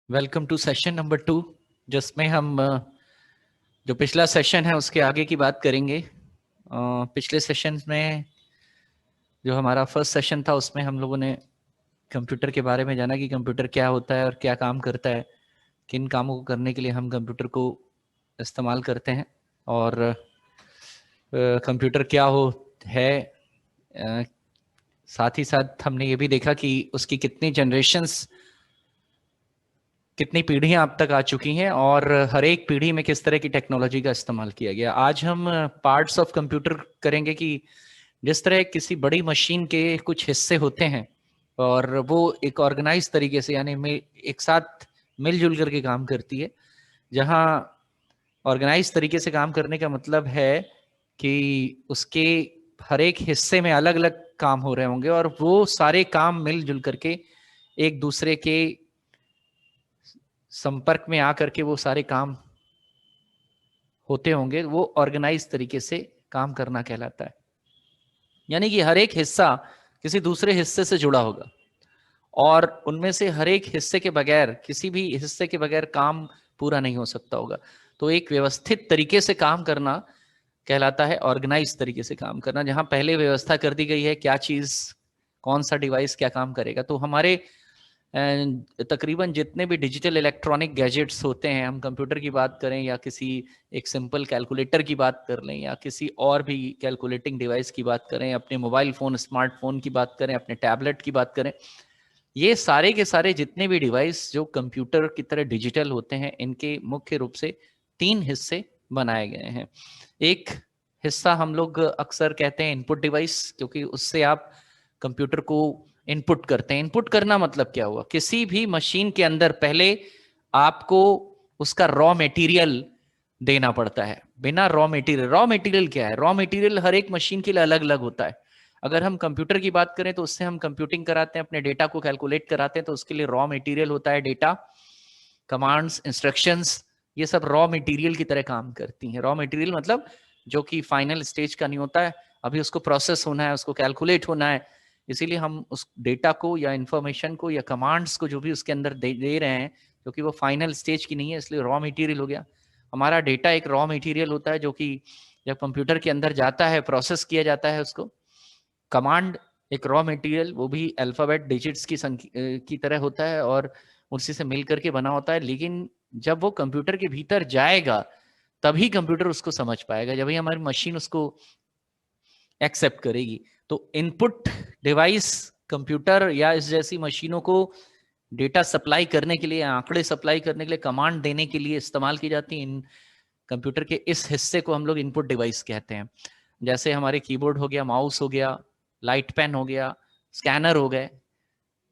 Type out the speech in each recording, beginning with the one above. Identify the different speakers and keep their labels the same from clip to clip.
Speaker 1: Welcome to session number 2, जिसमें हम जो पिछला सेशन है उसके आगे की बात करेंगे। पिछले सेशन में जो हमारा फर्स्ट सेशन था उसमें हम लोगों ने कंप्यूटर के बारे में जाना कि कंप्यूटर क्या होता है और क्या काम करता है, किन कामों को करने के लिए हम कंप्यूटर को इस्तेमाल करते हैं और कंप्यूटर क्या हो है। अ, साथ ही साथ हमने ये भी देखा कि उसकी कितनी जनरेशन्स, कितनी पीढ़ियां अब तक आ चुकी हैं और हर एक पीढ़ी में किस तरह की टेक्नोलॉजी का इस्तेमाल किया गया। आज हम पार्ट्स ऑफ कंप्यूटर करेंगे कि जिस तरह किसी बड़ी मशीन के कुछ हिस्से होते हैं और वो एक ऑर्गेनाइज तरीके से यानी एक साथ मिलजुल करके काम करती है। जहाँ ऑर्गेनाइज तरीके से काम करने का मतलब है कि उसके हर एक हिस्से में अलग अलग काम हो रहे होंगे और वो सारे काम मिलजुल करके एक दूसरे के संपर्क में आकर के वो सारे काम होते होंगे। वो ऑर्गेनाइज तरीके से काम करना कहलाता है। यानी कि हर एक हिस्सा किसी दूसरे हिस्से से जुड़ा होगा और उनमें से हर एक हिस्से के बगैर, किसी भी हिस्से के बगैर काम पूरा नहीं हो सकता होगा। तो एक व्यवस्थित तरीके से काम करना कहलाता है ऑर्गेनाइज तरीके से काम करना, जहां पहले व्यवस्था कर दी गई है क्या चीज, कौन सा डिवाइस क्या काम करेगा। तो हमारे तकरीबन जितने भी डिजिटल इलेक्ट्रॉनिक गैजेट्स होते हैं, हम कंप्यूटर की बात करें या किसी एक सिंपल कैलकुलेटर की बात कर लें या किसी और भी कैलकुलेटिंग डिवाइस की बात करें, अपने मोबाइल फ़ोन स्मार्टफोन की बात करें, अपने टैबलेट की बात करें, ये सारे के सारे जितने भी डिवाइस जो कंप्यूटर की तरह डिजिटल होते हैं, इनके मुख्य रूप से 3 हिस्से बनाए गए हैं। एक हिस्सा हम लोग अक्सर कहते हैं इनपुट डिवाइस, क्योंकि उससे आप कंप्यूटर को इनपुट करते हैं। इनपुट करना मतलब क्या हुआ? किसी भी मशीन के अंदर पहले आपको उसका रॉ मटेरियल देना पड़ता है। बिना रॉ मटेरियल क्या है? रॉ मटेरियल हर एक मशीन के लिए अलग अलग होता है। अगर हम कंप्यूटर की बात करें तो उससे हम कंप्यूटिंग कराते हैं, अपने डेटा को कैलकुलेट कराते हैं, तो उसके लिए रॉ मटेरियल होता है डेटा, कमांड्स, इंस्ट्रक्शंस। ये सब रॉ मटेरियल की तरह काम करती हैं। रॉ मटेरियल मतलब जो कि फाइनल स्टेज का नहीं होता है, अभी उसको प्रोसेस होना है, उसको कैलकुलेट होना है। इसीलिए हम उस डेटा को या इंफॉर्मेशन को या कमांड्स को जो भी उसके अंदर दे रहे हैं, क्योंकि वो फाइनल स्टेज की नहीं है, इसलिए रॉ मटेरियल हो गया। हमारा डेटा एक रॉ मटेरियल होता है जो कि जब कंप्यूटर के अंदर जाता है, प्रोसेस किया जाता है उसको। कमांड एक रॉ मटेरियल, वो भी अल्फाबेट डिजिट्स की तरह होता है और उसी से मिल करके बना होता है। लेकिन जब वो कंप्यूटर के भीतर जाएगा तभी कंप्यूटर उसको समझ पाएगा, जब ही हमारी मशीन उसको एक्सेप्ट करेगी। तो इनपुट डिवाइस कंप्यूटर या इस जैसी मशीनों को डेटा सप्लाई करने के लिए, आंकड़े सप्लाई करने के लिए, कमांड देने के लिए इस्तेमाल की जाती है। इन कंप्यूटर के इस हिस्से को हम लोग इनपुट डिवाइस कहते हैं। जैसे हमारे कीबोर्ड हो गया, माउस हो गया, लाइट पेन हो गया, स्कैनर हो गए,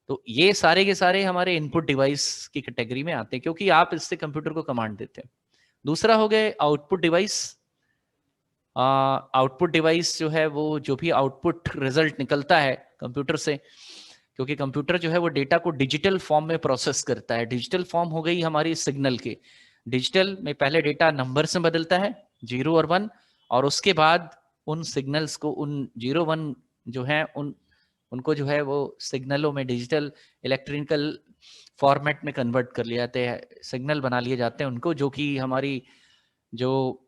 Speaker 1: तो ये सारे के सारे हमारे इनपुट डिवाइस की कैटेगरी में आते हैं, क्योंकि आप इससे कंप्यूटर को कमांड देते हैं। दूसरा हो गए आउटपुट डिवाइस। आउटपुट डिवाइस जो है वो जो भी आउटपुट रिजल्ट निकलता है कंप्यूटर से, क्योंकि कंप्यूटर जो है वो डेटा को डिजिटल फॉर्म में प्रोसेस करता है। डिजिटल फॉर्म हो गई हमारी सिग्नल के। डिजिटल में पहले डेटा नंबर से बदलता है, 0 और 1, और उसके बाद उन सिग्नल्स को, उन 0 1 जो है उनको जो है वो सिग्नलों में डिजिटल इलेक्ट्रिकल फॉर्मेट में कन्वर्ट कर लिए जाते हैं, सिग्नल बना लिए जाते हैं उनको, जो कि हमारी जो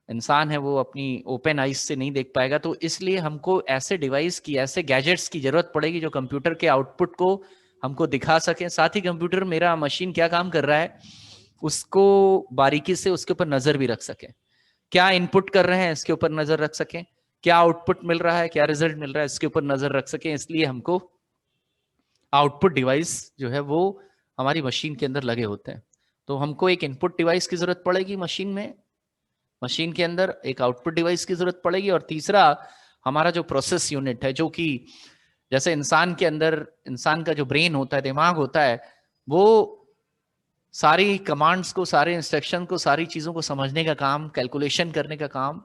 Speaker 1: इंसान है वो अपनी ओपन आइज से नहीं देख पाएगा। तो इसलिए हमको ऐसे डिवाइस की, ऐसे गैजेट्स की जरूरत पड़ेगी जो कंप्यूटर के आउटपुट को हमको दिखा सके। साथ ही कंप्यूटर, मेरा मशीन क्या काम कर रहा है उसको बारीकी से उसके ऊपर नजर भी रख सके। क्या इनपुट कर रहे हैं इसके ऊपर नजर रख सके, क्या आउटपुट मिल रहा है, क्या रिजल्ट मिल रहा है, इसके ऊपर नजर रख सके। इसलिए हमको आउटपुट डिवाइस जो है वो हमारी मशीन के अंदर लगे होते हैं। तो हमको एक इनपुट डिवाइस की जरूरत पड़ेगी मशीन में, मशीन के अंदर एक आउटपुट डिवाइस की जरूरत पड़ेगी। और तीसरा हमारा जो प्रोसेस यूनिट है, जो कि जैसे इंसान के अंदर, इंसान का जो ब्रेन होता है, दिमाग होता है, वो सारी कमांड्स को, सारे इंस्ट्रक्शन को, सारी चीजों को समझने का काम, कैलकुलेशन करने का काम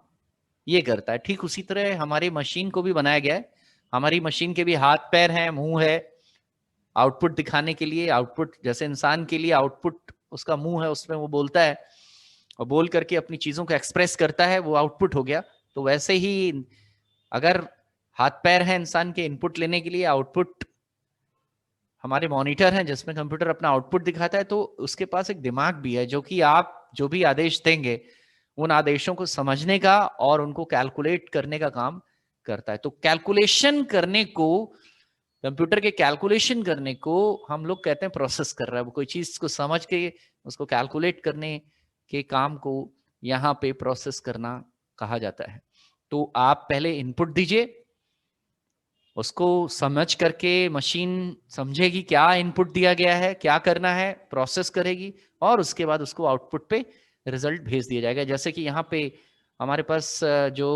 Speaker 1: ये करता है। ठीक उसी तरह हमारी मशीन को भी बनाया गया है। हमारी मशीन के भी हाथ पैर हैं, मुंह है, आउटपुट दिखाने के लिए। आउटपुट जैसे इंसान के लिए आउटपुट उसका मुंह है, उसमें वो बोलता है और बोल करके अपनी चीजों को एक्सप्रेस करता है, वो आउटपुट हो गया। तो वैसे ही अगर हाथ पैर है इंसान के इनपुट लेने के लिए, आउटपुट हमारे मॉनिटर हैं जिसमें कंप्यूटर अपना आउटपुट दिखाता है, तो उसके पास एक दिमाग भी है जो कि आप जो भी आदेश देंगे उन आदेशों को समझने का और उनको कैलकुलेट करने का काम करता है। तो कैलकुलेशन करने को, कंप्यूटर के कैलकुलेशन करने को हम लोग कहते हैं प्रोसेस कर रहा है। वो कोई चीज को समझ के उसको कैलकुलेट करने के काम को यहाँ पे प्रोसेस करना कहा जाता है। तो आप पहले इनपुट दीजिए, उसको समझ करके मशीन समझेगी क्या इनपुट दिया गया है, क्या करना है, प्रोसेस करेगी और उसके बाद उसको आउटपुट पे रिजल्ट भेज दिया जाएगा। जैसे कि यहाँ पे हमारे पास जो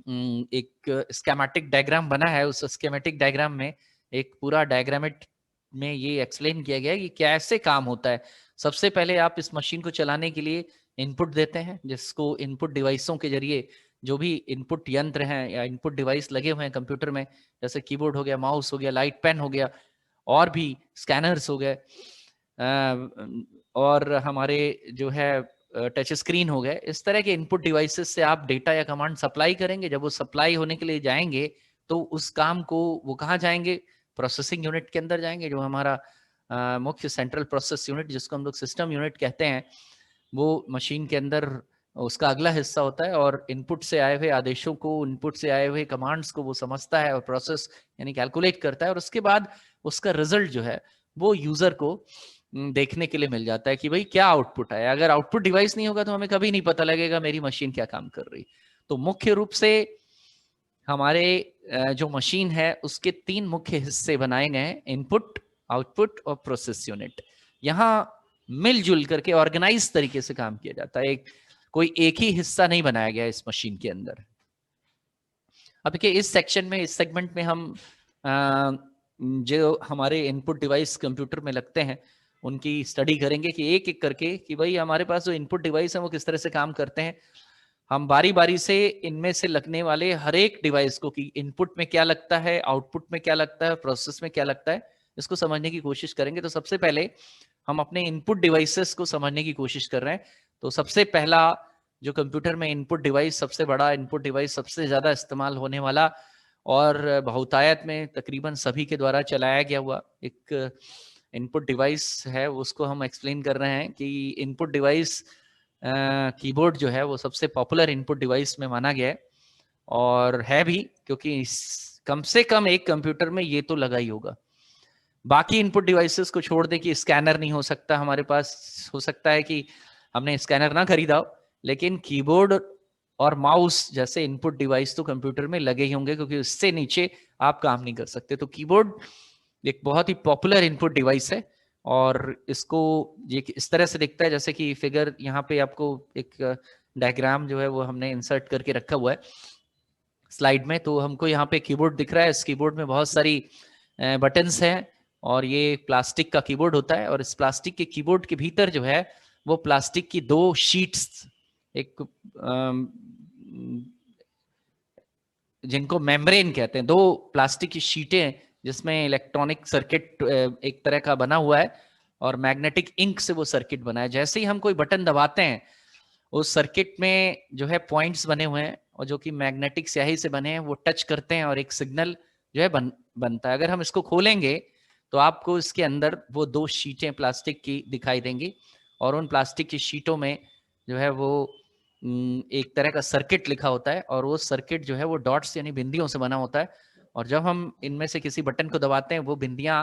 Speaker 1: एक स्केमेटिक डायग्राम बना है, उस स्केमेटिक डायग्राम में एक पूरा डायग्रामेट में ये एक्सप्लेन किया गया है कि कैसे काम होता है। सबसे पहले आप इस मशीन को चलाने के लिए इनपुट देते हैं, जिसको इनपुट डिवाइसों के जरिए जो भी इनपुट यंत्र हैं या इनपुट डिवाइस लगे हुए हैं कंप्यूटर में, जैसे कीबोर्ड हो गया, माउस हो गया, लाइट पेन हो गया, और भी स्कैनर्स हो गए, और हमारे जो है टच स्क्रीन हो गए, इस तरह के इनपुट डिवाइसेस से आप डेटा या कमांड सप्लाई करेंगे। जब वो सप्लाई होने के लिए जाएंगे तो उस काम को वो कहाँ जाएंगे, प्रोसेसिंग यूनिट के अंदर जाएंगे, जो हमारा मुख्य सेंट्रल प्रोसेस यूनिट, जिसको हम लोग सिस्टम यूनिट कहते हैं, वो मशीन के अंदर उसका अगला हिस्सा होता है। और इनपुट से आए हुए आदेशों को, इनपुट से आए हुए कमांड्स को वो समझता है और प्रोसेस यानी कैलकुलेट करता है, और उसके बाद उसका रिजल्ट जो है वो यूजर को देखने के लिए मिल जाता है कि भाई क्या आउटपुट आया। अगर आउटपुट डिवाइस नहीं होगा तो हमें कभी नहीं पता लगेगा मेरी मशीन क्या काम कर रही। तो मुख्य रूप से हमारे जो मशीन है उसके 3 मुख्य हिस्से बनाए गए हैं, इनपुट, आउटपुट और प्रोसेस यूनिट। यहाँ मिलजुल करके ऑर्गेनाइज तरीके से काम किया जाता है, कोई एक ही हिस्सा नहीं बनाया गया इस मशीन के अंदर। अब देखिए इस सेक्शन में, इस सेगमेंट में हम जो हमारे इनपुट डिवाइस कंप्यूटर में लगते हैं उनकी स्टडी करेंगे कि एक एक करके कि भाई हमारे पास जो इनपुट डिवाइस है वो किस तरह से काम करते हैं। हम बारी बारी से इनमें से लगने वाले हर एक डिवाइस को कि इनपुट में क्या लगता है, आउटपुट में क्या लगता है, प्रोसेस में क्या लगता है, इसको समझने की कोशिश करेंगे। तो सबसे पहले हम अपने इनपुट डिवाइसेस को समझने की कोशिश कर रहे हैं। तो सबसे पहला जो कंप्यूटर में इनपुट डिवाइस, सबसे बड़ा इनपुट डिवाइस, सबसे ज्यादा इस्तेमाल होने वाला और बहुतायत में तकरीबन सभी के द्वारा चलाया गया हुआ एक इनपुट डिवाइस है, उसको हम एक्सप्लेन कर रहे हैं कि इनपुट डिवाइस कीबोर्ड जो है वो सबसे पॉपुलर इनपुट डिवाइस में माना गया है, और है भी क्योंकि कम से कम एक कंप्यूटर में ये तो लगा ही होगा। बाकी इनपुट डिवाइसेस को छोड़ दें कि स्कैनर नहीं हो सकता हमारे पास, हो सकता है कि हमने स्कैनर ना खरीदा हो, लेकिन कीबोर्ड और माउस जैसे इनपुट डिवाइस तो कंप्यूटर में लगे ही होंगे, क्योंकि उससे नीचे आप काम नहीं कर सकते। तो कीबोर्ड एक बहुत ही पॉपुलर इनपुट डिवाइस है, और इसको ये इस तरह से दिखता है जैसे कि फिगर यहाँ पे आपको एक डायग्राम जो है वो हमने इंसर्ट करके रखा हुआ है स्लाइड में। तो हमको यहाँ पे कीबोर्ड दिख रहा है, इस कीबोर्ड में बहुत सारी बटन्स हैं, और ये प्लास्टिक का कीबोर्ड होता है। और इस प्लास्टिक के कीबोर्ड के भीतर जो है वो प्लास्टिक की 2 शीट्स, एक जिनको मेम्ब्रेन कहते हैं, 2 प्लास्टिक की शीटें जिसमें इलेक्ट्रॉनिक सर्किट एक तरह का बना हुआ है और मैग्नेटिक इंक से वो सर्किट बना है। जैसे ही हम कोई बटन दबाते हैं उस सर्किट में जो है पॉइंट्स बने हुए हैं और जो कि मैग्नेटिक स्याही से बने हैं, वो टच करते हैं और एक सिग्नल जो है बनता है। अगर हम इसको खोलेंगे तो आपको इसके अंदर वो 2 शीटें प्लास्टिक की दिखाई देंगी, और उन प्लास्टिक की शीटों में जो है वो एक तरह का सर्किट लिखा होता है, और वो सर्किट जो है वो डॉट्स यानी बिंदियों से बना होता है। और जब हम इनमें से किसी बटन को दबाते हैं, वो बिंदियां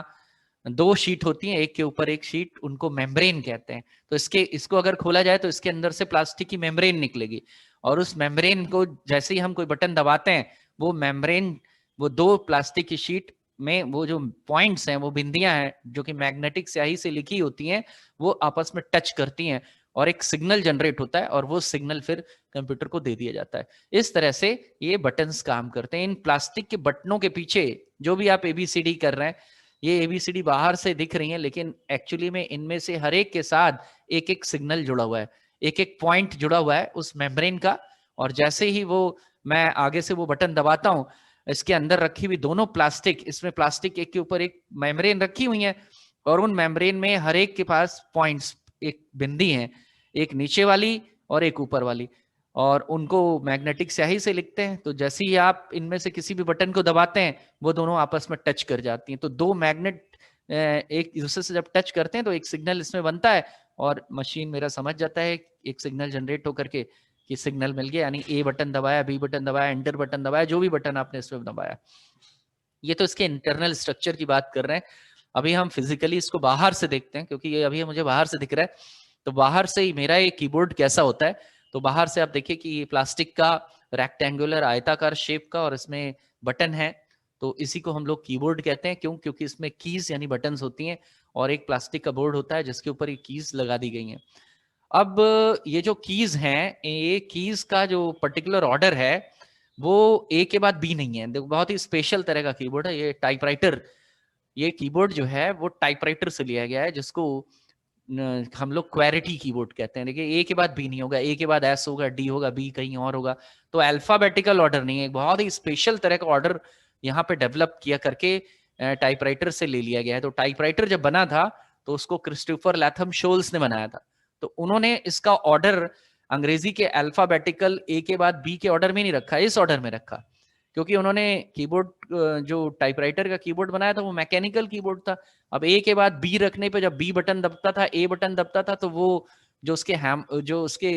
Speaker 1: 2 शीट होती हैं, एक के ऊपर एक शीट, उनको मेम्ब्रेन कहते हैं। तो इसको अगर खोला जाए तो इसके अंदर से प्लास्टिक की मेम्ब्रेन निकलेगी, और उस मेम्ब्रेन को जैसे ही हम कोई बटन दबाते हैं, वो मेम्ब्रेन, वो 2 प्लास्टिक की शीट में वो जो पॉइंट्स हैं, वो बिंदियां हैं जो कि मैग्नेटिक स्याही से लिखी होती हैं, वो आपस में टच करती हैं और एक सिग्नल जनरेट होता है, और वो सिग्नल फिर कंप्यूटर को दे दिया जाता है। इस तरह से ये बटन्स काम करते हैं। इन प्लास्टिक के बटनों के पीछे जो भी आप ABCD कर रहे हैं, ये ABCD बाहर से दिख रही है, लेकिन एक्चुअली में इनमें से हर एक के साथ एक एक सिग्नल जुड़ा हुआ है, एक एक पॉइंट जुड़ा हुआ है उस मेम्ब्रेन का। और जैसे ही वो मैं आगे से वो बटन दबाता हूं, इसके अंदर रखी हुई दोनों प्लास्टिक, इसमें प्लास्टिक एक के ऊपर एक मेम्ब्रेन रखी हुई है, और उन मेम्ब्रेन में हर एक के पास पॉइंट्स, एक बिंदी है, एक नीचे वाली और एक ऊपर वाली, और उनको मैग्नेटिक स्याही से लिखते हैं। तो जैसे ही आप इनमें से किसी भी बटन को दबाते हैं, वो दोनों आपस में टच कर जाती हैं। तो 2 मैग्नेट एक दूसरे से जब टच करते हैं तो एक सिग्नल इसमें बनता है और मशीन मेरा समझ जाता है, एक सिग्नल जनरेट होकर के कि सिग्नल मिल गया, यानी ए बटन दबाया, बी बटन दबाया, एंटर बटन दबाया, जो भी बटन आपने इसमें दबाया। ये तो इसके इंटरनल स्ट्रक्चर की बात कर रहे हैं। अभी हम फिजिकली इसको बाहर से देखते हैं, क्योंकि ये अभी मुझे बाहर से दिख रहा है, तो बाहर से ही मेरा ये कीबोर्ड कैसा होता है। तो बाहर से आप देखिए कि ये प्लास्टिक का रेक्टेंगुलर आयताकार शेप का और इसमें बटन है, तो इसी को हम लोग कीबोर्ड कहते हैं। क्यों? क्योंकि इसमें कीज यानी बटन्स होती हैं और एक प्लास्टिक का बोर्ड होता है जिसके ऊपर ये कीज लगा दी गई हैं। अब ये जो कीज हैं, ये कीज का जो पर्टिकुलर ऑर्डर है वो ए के बाद बी नहीं है। देखो बहुत ही स्पेशल तरह का कीबोर्ड है ये टाइपराइटर। ये कीबोर्ड जो है वो टाइपराइटर से लिया गया है, जिसको हम लोग क्वेरिटी कीबोर्ड कहते हैं। देखिए ए के बाद बी नहीं होगा, ए के बाद एस होगा, डी होगा, बी कहीं और होगा। तो अल्फाबेटिकल ऑर्डर नहीं है, बहुत ही स्पेशल तरह का ऑर्डर यहाँ पे डेवलप किया करके टाइपराइटर से ले लिया गया है। तो टाइपराइटर जब बना था तो उसको क्रिस्टोफर लैथम शोल्स ने बनाया था। तो उन्होंने इसका ऑर्डर अंग्रेजी के अल्फाबेटिकल ए के बाद बी के ऑर्डर में नहीं रखा, इस ऑर्डर में रखा, क्योंकि उन्होंने कीबोर्ड जो टाइपराइटर का कीबोर्ड बनाया था वो मैकेनिकल कीबोर्ड था। अब ए के बाद बी रखने पे जब बी बटन दबता था, ए बटन दबता था, तो वो जो उसके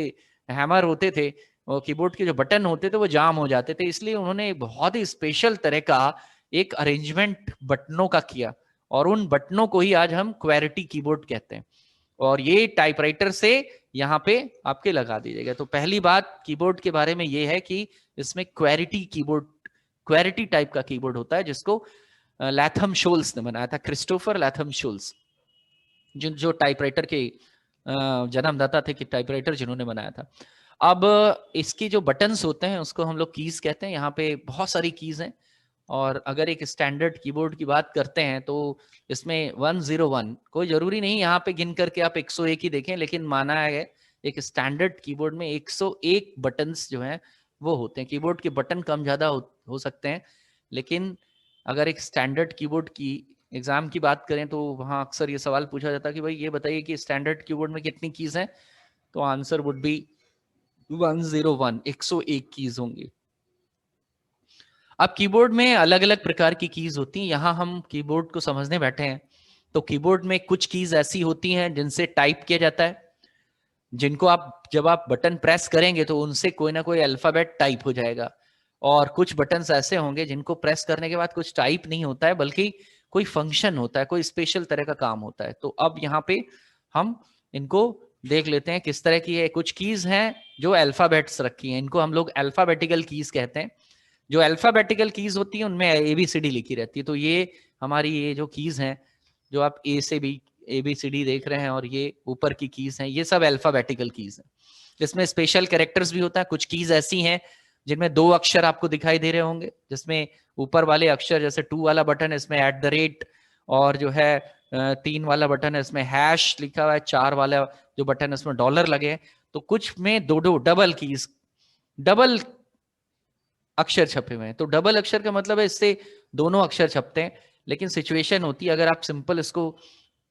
Speaker 1: हैमर होते थे, वो कीबोर्ड के जो बटन होते थे वो जाम हो जाते थे। इसलिए उन्होंने बहुत ही स्पेशल तरह का एक अरेंजमेंट बटनों का किया और उन बटनों को ही आज हम क्वेरिटी कीबोर्ड कहते हैं। और ये टाइपराइटर से यहाँ पे आपके लगा दीजिएगा। तो पहली बात कीबोर्ड के बारे में ये है कि इसमें क्वेरिटी कीबोर्ड, क्वेरिटी टाइप का कीबोर्ड होता है, जिसको लैथम शोल्स ने बनाया था, क्रिस्टोफर लैथम शोल्स, जो टाइपराइटर के जन्मदाता थे कि टाइपराइटर जिन्होंने बनाया था। अब इसकी जो बटन्स होते हैं उसको हम लोग कीज कहते हैं। यहाँ पे बहुत सारी कीज हैं और अगर एक स्टैंडर्ड कीबोर्ड की बात करते हैं तो इसमें 101, कोई जरूरी नहीं यहाँ पे गिन करके आप 101 ही देखें, लेकिन माना है एक स्टैंडर्ड कीबोर्ड में 101 बटन्स जो हैं वो होते हैं। कीबोर्ड के बटन कम ज्यादा हो सकते हैं, लेकिन अगर एक स्टैंडर्ड कीबोर्ड की एग्जाम की बात करें तो वहां अक्सर ये सवाल पूछा जाता है कि भाई ये बताइए कि स्टैंडर्ड कीबोर्ड में कितनी कीज हैं, तो आंसर वुड बी 101, 101 कीज होंगी। अब कीबोर्ड में अलग अलग प्रकार की कीज होती हैं। यहाँ हम कीबोर्ड को समझने बैठे हैं, तो कीबोर्ड में कुछ कीज ऐसी होती हैं जिनसे टाइप किया जाता है, जिनको आप जब आप बटन प्रेस करेंगे तो उनसे कोई ना कोई अल्फाबेट टाइप हो जाएगा। और कुछ बटन्स ऐसे होंगे जिनको प्रेस करने के बाद कुछ टाइप नहीं होता है, बल्कि कोई फंक्शन होता है, कोई स्पेशल तरह का काम होता है। तो अब यहाँ पे हम इनको देख लेते हैं किस तरह की है। कुछ कीज हैं जो अल्फाबेट्स रखी हैं, इनको हम लोग अल्फाबेटिकल कीज कहते हैं। जो अल्फाबेटिकल कीज होती है उनमें ABCD लिखी रहती है। तो ये हमारी ये जो कीज हैं, जो आप ए से बी ABCD देख रहे हैं और ये ऊपर की कीज हैं, ये सब अल्फाबेटिकल कीज हैं। इसमें स्पेशल कैरेक्टर्स भी होता है। कुछ कीज ऐसी हैं जिनमें 2 अक्षर आपको दिखाई दे रहे होंगे, जिसमें ऊपर वाले अक्षर जैसे 2 वाला बटन है इसमें @ और जो है 3 वाला बटन है इसमें हैश लिखा हुआ है, 4 वाला जो बटन है उसमें डॉलर लगे हैं। तो कुछ में दो डबल कीज, डबल अक्षर छपे हुए हैं। तो डबल अक्षर का मतलब है इससे दोनों अक्षर छपते हैं, लेकिन सिचुएशन होती है अगर आप सिंपल इसको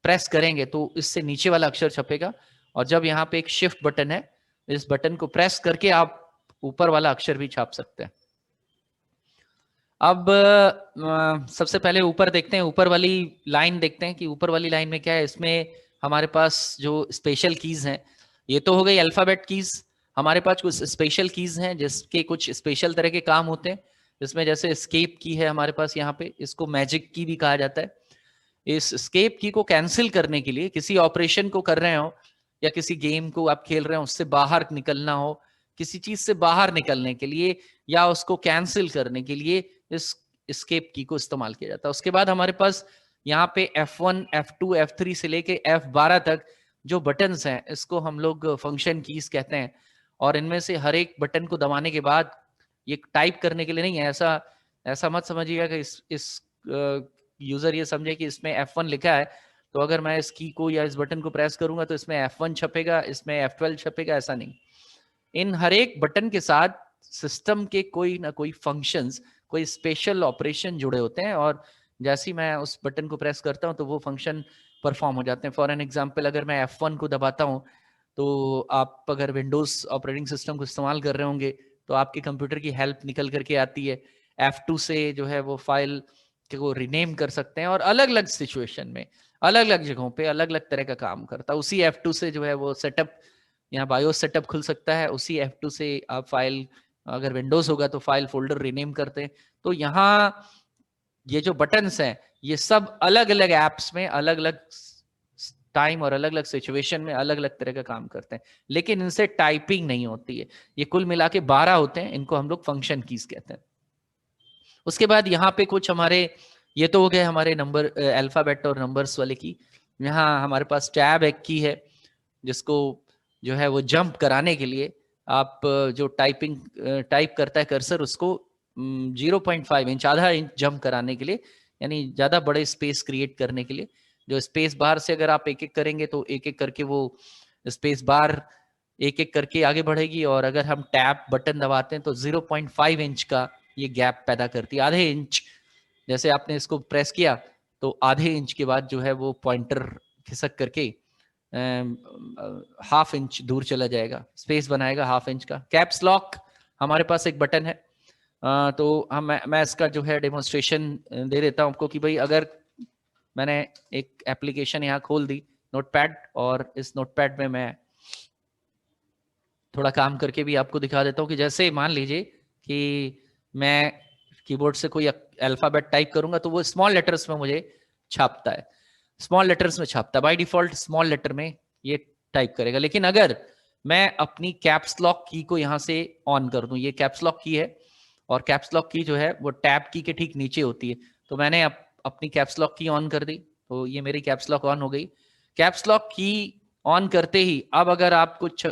Speaker 1: प्रेस करेंगे तो इससे नीचे वाला अक्षर छपेगा, और जब यहाँ पे एक शिफ्ट बटन है, इस बटन को प्रेस करके आप ऊपर वाला अक्षर भी छाप सकते हैं। अब सबसे पहले ऊपर देखते हैं, ऊपर वाली लाइन देखते हैं कि ऊपर वाली लाइन में क्या है। इसमें हमारे पास जो स्पेशल कीज हैं, ये तो हो गई अल्फाबेट कीज। हमारे पास कुछ स्पेशल कीज हैं जिसके कुछ स्पेशल तरह के काम होते हैं। इसमें जैसे एस्केप की है हमारे पास यहाँ पे, इसको मैजिक की भी कहा जाता है। इस एस्केप की को कैंसिल करने के लिए, किसी ऑपरेशन को कर रहे हो या किसी गेम को आप खेल रहे हो उससे बाहर निकलना हो, किसी चीज से बाहर निकलने के लिए या उसको कैंसिल करने के लिए इस एस्केप की को इस्तेमाल किया जाता है। उसके बाद हमारे पास यहाँ पे F1, F2, F3 से लेके F12 तक जो बटन्स हैं इसको हम लोग फंक्शन कीज कहते हैं। और इनमें से हर एक बटन को दबाने के बाद, ये टाइप करने के लिए नहीं है, ऐसा मत समझिएगा कि इस यूजर ये समझे कि इसमें F1 लिखा है तो अगर मैं इस की को या इस बटन को प्रेस करूंगा तो इसमें F1 छपेगा, इसमें F12 छपेगा, ऐसा नहीं। इन हर एक बटन के साथ सिस्टम के कोई ना कोई फंक्शंस, कोई स्पेशल ऑपरेशन जुड़े होते हैं, और जैसे ही मैं उस बटन को प्रेस करता हूं तो वो फंक्शन परफॉर्म हो जाते हैं। फॉर एन एग्जांपल, अगर मैं F1 को दबाता हूं तो आप अगर विंडोज ऑपरेटिंग सिस्टम को इस्तेमाल कर रहे होंगे तो आपके कंप्यूटर की हेल्प निकल करके आती है। F2 से जो है वो फाइल कि वो रिनेम कर सकते हैं और अलग अलग सिचुएशन में अलग अलग जगहों पे अलग अलग तरह का काम करता है। उसी F2 से जो है वो सेटअप, यहाँ बायोस सेटअप खुल सकता है, उसी F2 से आप फाइल, अगर विंडोज होगा तो फाइल फोल्डर रिनेम करते हैं। तो यहाँ ये जो बटन्स हैं ये सब अलग अलग एप्स में अलग अलग टाइम और अलग अलग सिचुएशन में अलग अलग तरह का काम करते हैं, लेकिन इनसे टाइपिंग नहीं होती है। ये कुल मिला के 12 होते हैं, इनको हम लोग फंक्शन कीज कहते हैं। उसके बाद यहाँ पे कुछ हमारे, ये तो हो गए हमारे नंबर अल्फाबेट और नंबर्स वाले की। यहाँ हमारे पास टैब एक की है जिसको जो है वो जंप कराने के लिए आप जो टाइप करता है कर्सर, उसको 0.5 इंच, आधा इंच जंप कराने के लिए, यानी ज्यादा बड़े स्पेस क्रिएट करने के लिए। जो स्पेस बार से अगर आप एक एक करेंगे तो एक एक करके वो स्पेस बार एक एक करके आगे बढ़ेगी, और अगर हम टैप बटन दबाते हैं तो 0.5 इंच का ये गैप पैदा करती है। आधे इंच, जैसे आपने इसको प्रेस किया तो आधे इंच के बाद जो है वो पॉइंटर खिसक करके हाफ इंच दूर चला जाएगा, स्पेस बनाएगा हाफ इंच का। कैप्स लॉक हमारे पास एक बटन है, तो मैं इसका जो है डेमोन्स्ट्रेशन दे देता हूं आपको कि भाई अगर मैंने एक एप्लीकेशन यहाँ खोल दी नोटपैड, और इस नोटपैड में मैं थोड़ा काम करके भी आपको दिखा देता हूँ कि जैसे मान लीजिए कि मैं कीबोर्ड से कोई अल्फाबेट टाइप करूंगा तो वो स्मॉल लेटर्स में मुझे छापता है, स्मॉल लेटर्स में छापता है बाय डिफॉल्ट, स्मॉल लेटर में ये टाइप करेगा। लेकिन अगर मैं अपनी कैप्स लॉक की को यहाँ से ऑन कर दूं, ये कैप्स लॉक की है और कैप्स लॉक की जो है वो टैब की के ठीक नीचे होती है, तो मैंने अपनी कैप्स लॉक की ऑन कर दी तो ये मेरी कैप्स लॉक ऑन हो गई। कैप्स लॉक की ऑन करते ही अब अगर आप कुछ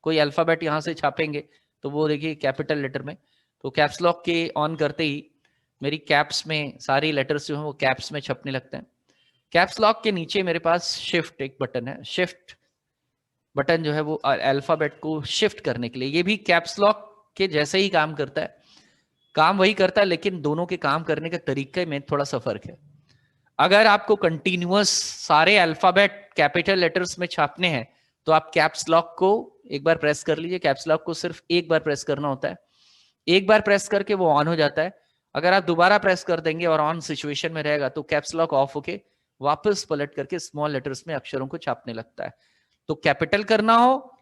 Speaker 1: कोई अल्फाबेट यहाँ से छापेंगे तो वो देखिए कैपिटल लेटर में, तो कैप्स लॉक के ऑन करते ही मेरी कैप्स में सारी लेटर्स जो हैं वो कैप्स में छपने लगते हैं। कैप्स लॉक के नीचे मेरे पास शिफ्ट एक बटन है, शिफ्ट बटन जो है वो अल्फाबेट को शिफ्ट करने के लिए, ये भी कैप्स लॉक के जैसे ही काम करता है, काम वही करता है, लेकिन दोनों के काम करने के तरीके में थोड़ा सा फर्क है। अगर आपको कंटिन्यूअस सारे अल्फाबेट कैपिटल लेटर्स में छापने हैं तो आप कैप्स लॉक को एक बार प्रेस कर लीजिए, कैप्स लॉक को सिर्फ एक बार प्रेस करना होता है, एक बार प्रेस करके वो ऑन हो जाता है। अगर आप दोबारा प्रेस कर देंगे और ऑन सिचुएशन में रहेगा तो कैप्स लॉक ऑफ होके वापस पलट करके स्मॉल लेटर्स में अक्षरों को छापने लगता है। तो कैपिटल करना हो,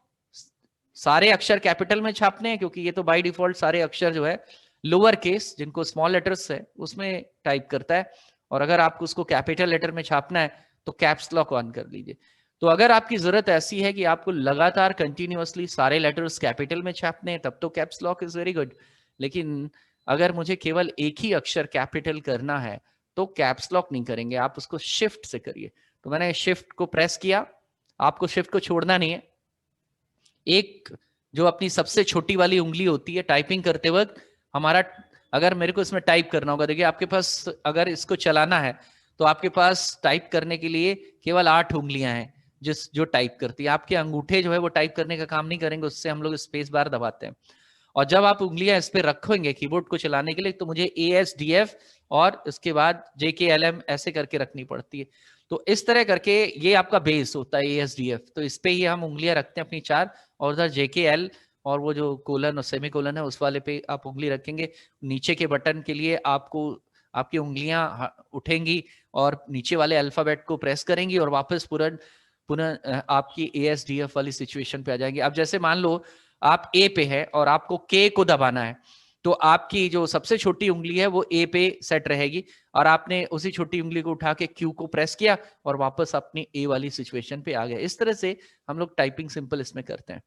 Speaker 1: सारे अक्षर कैपिटल में छापने हैं क्योंकि ये तो बाय डिफॉल्ट सारे अक्षर जो है लोअर केस जिनको स्मॉल लेटर्स है उसमें टाइप करता है, और अगर आपको उसको कैपिटल लेटर में छापना है तो कैप्स लॉक ऑन कर लीजिए। तो अगर आपकी जरूरत ऐसी है कि आपको लगातार कंटिन्यूअसली सारे लेटर्स कैपिटल में छापने हैं तब तो caps lock is very good, लेकिन अगर मुझे केवल एक ही अक्षर कैपिटल करना है तो कैप्स लॉक नहीं करेंगे, आप उसको शिफ्ट से करिए। तो मैंने शिफ्ट को प्रेस किया, आपको शिफ्ट को छोड़ना नहीं है। एक जो अपनी सबसे छोटी वाली उंगली होती है टाइपिंग करते वक्त, हमारा अगर मेरे को इसमें टाइप करना होगा, देखिए आपके पास अगर इसको चलाना है तो आपके पास टाइप करने के लिए केवल 8 उंगलियां हैं जो टाइप करती है, आपके अंगूठे जो है वो टाइप करने का काम नहीं करेंगे, उससे हम लोग स्पेस बार दबाते हैं। और जब आप उंगलियां इस पे रखेंगे कीबोर्ड को चलाने के लिए तो मुझे ASDF और उसके बाद JKLM ऐसे करके रखनी पड़ती है। तो इस तरह करके ये आपका बेस होता है ASDF, तो इस पे ही हम उंगलियां रखते हैं अपनी 4, और उधर JKL और वो जो कोलन और सेमी कोलन है उस वाले पे आप उंगली रखेंगे। नीचे के बटन के लिए आपको आपकी उंगलियां उठेंगी और नीचे वाले अल्फाबेट को प्रेस करेंगी और वापस पुनः आपकी ASDF वाली सिचुएशन पे आ जाएंगे। अब जैसे मान लो आप A पे है और आपको K को दबाना है, तो आपकी जो सबसे छोटी उंगली है वो A पे सेट रहेगी और आपने उसी छोटी उंगली को उठा के Q को प्रेस किया और वापस अपनी A वाली सिचुएशन पे आ गए। इस तरह से हम लोग टाइपिंग सिंपल इसमें करते हैं।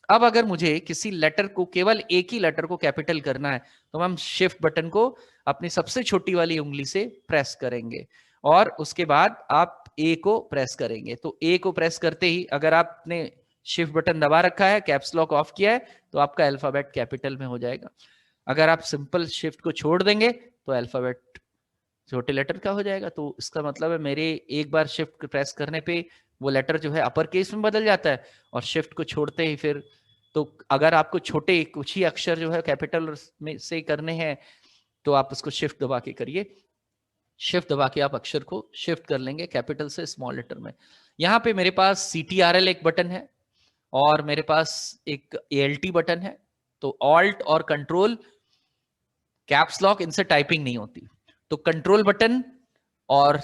Speaker 1: अब अगर मुझे किसी लेटर को, केवल एक ही लेटर को कैपिटल करना है तो हम शिफ्ट बटन को अपनी सबसे छोटी वाली उंगली से प्रेस करेंगे और उसके बाद आप A को प्रेस करेंगे। तो A को प्रेस करते ही अगर आपने शिफ्ट बटन दबा रखा है, कैप्स लॉक ऑफ किया है, तो आपका अल्फाबेट कैपिटल में हो जाएगा। अगर आप सिंपल शिफ्ट को छोड़ देंगे तो अल्फाबेट छोटे लेटर का हो जाएगा। तो इसका मतलब है मेरे एक बार शिफ्ट प्रेस करने पे वो लेटर जो है अपर केस में बदल जाता है और शिफ्ट को छोड़ते ही फिर, तो अगर आपको छोटे कुछ ही अक्षर जो है कैपिटल में से करने हैं तो आप उसको शिफ्ट दबा के करिए, शिफ्ट दबा के आप अक्षर को शिफ्ट कर लेंगे कैपिटल से स्मॉल लेटर में। यहाँ पे मेरे पास CTRL एक बटन है और मेरे पास एक ALT बटन है। तो ऑल्ट और कंट्रोल, कैप्स लॉक, इनसे टाइपिंग नहीं होती। तो कंट्रोल बटन और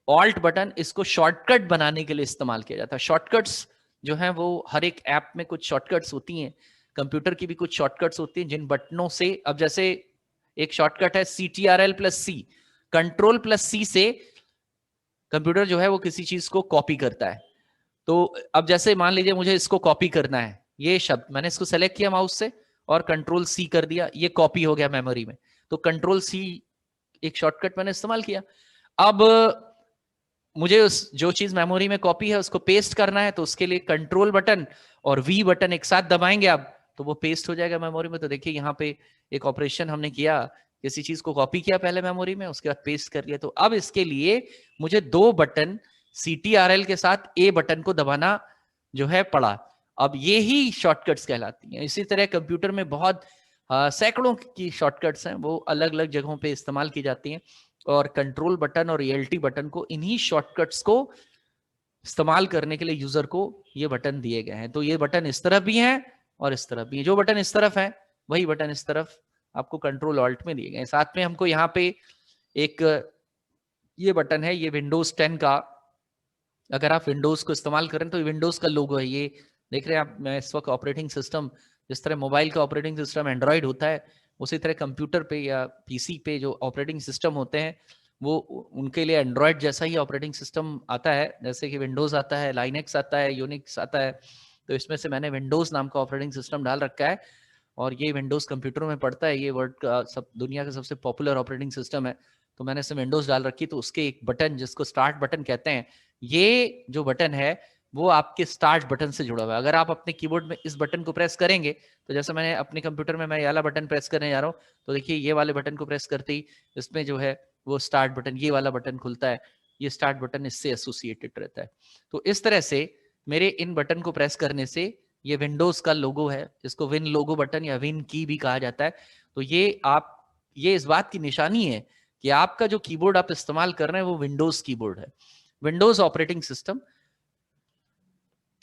Speaker 1: ऑल्ट बटन इसको शॉर्टकट बनाने के लिए इस्तेमाल किया जाता है। शॉर्टकट्स जो हैं वो हर एक ऐप में कुछ शॉर्टकट्स होती हैं, कंप्यूटर की भी कुछ शॉर्टकट्स होती हैं जिन बटनों से, अब जैसे एक शॉर्टकट है CTRL+C, कंट्रोल प्लस सी से कंप्यूटर जो है वो किसी चीज को कॉपी करता है। तो अब जैसे मान लीजिए मुझे इसको कॉपी करना है, ये शब्द मैंने इसको सेलेक्ट किया माउस से और कंट्रोल सी कर दिया, ये कॉपी हो गया मेमोरी में। तो कंट्रोल सी एक शॉर्टकट मैंने इस्तेमाल किया। अब मुझे उस जो चीज मेमोरी में कॉपी है उसको पेस्ट करना है, तो उसके लिए कंट्रोल बटन और वी बटन एक साथ दबाएंगे आप, तो वो पेस्ट हो जाएगा मेमोरी में। तो देखिए यहाँ पे एक ऑपरेशन हमने किया, किसी चीज को कॉपी किया पहले मेमोरी में, उसके बाद पेस्ट कर लिया। तो अब इसके लिए मुझे 2 बटन CTRL के साथ A बटन को दबाना जो है पड़ा। अब ये ही शॉर्टकट्स कहलाती हैं। इसी तरह कंप्यूटर में बहुत सैकड़ों की शॉर्टकट्स हैं, वो अलग अलग जगहों पे इस्तेमाल की जाती हैं। और कंट्रोल बटन और ELT बटन को, इन्हीं शॉर्टकट्स को इस्तेमाल करने के लिए यूजर को ये बटन दिए गए हैं। तो ये बटन इस तरफ भी हैं और इस तरफ भी हैं। जो बटन इस तरफ है वही बटन इस तरफ आपको कंट्रोल ऑल्ट में दिए गए हैं। साथ में हमको यहाँ पे एक ये बटन है, ये विंडोज 10 का, अगर आप विंडोज को इस्तेमाल करें तो विंडोज का लोगो है, ये देख रहे हैं आप। मैं इस वक्त ऑपरेटिंग सिस्टम, जिस तरह मोबाइल का ऑपरेटिंग सिस्टम एंड्रॉइड होता है, उसी तरह कंप्यूटर पे या पीसी पे जो ऑपरेटिंग सिस्टम होते हैं वो उनके लिए एंड्रॉइड जैसा ही ऑपरेटिंग सिस्टम आता है। जैसे कि विंडोज आता है, लाइनेक्स आता है, यूनिक्स आता है, तो इसमें से मैंने विंडोज नाम का ऑपरेटिंग सिस्टम डाल रखा है और ये विंडोज कंप्यूटरों में पड़ता है। ये वर्ल्ड का दुनिया का सबसे पॉपुलर ऑपरेटिंग सिस्टम है, तो मैंने इसे विंडोज डाल रखी। तो उसके एक बटन जिसको स्टार्ट बटन कहते हैं, ये जो बटन है वो आपके स्टार्ट बटन से जुड़ा हुआ है। अगर आप अपने कीबोर्ड में इस बटन को प्रेस करेंगे, तो जैसे मैंने अपने कंप्यूटर में मैं ये वाला बटन प्रेस करने जा रहा हूँ, तो देखिए ये वाले बटन को प्रेस करते ही इसमें जो है वो स्टार्ट बटन, ये वाला बटन खुलता है। ये स्टार्ट बटन इससे एसोसिएटेड रहता है। तो इस तरह से मेरे इन बटन को प्रेस करने से ये विंडोज का लोगो है, जिसको विन लोगो बटन या विन की भी कहा जाता है। तो ये इस बात की निशानी है कि आपका जो कीबोर्ड आप इस्तेमाल कर रहे हैं वो विंडोज कीबोर्ड है। विंडोज ऑपरेटिंग सिस्टम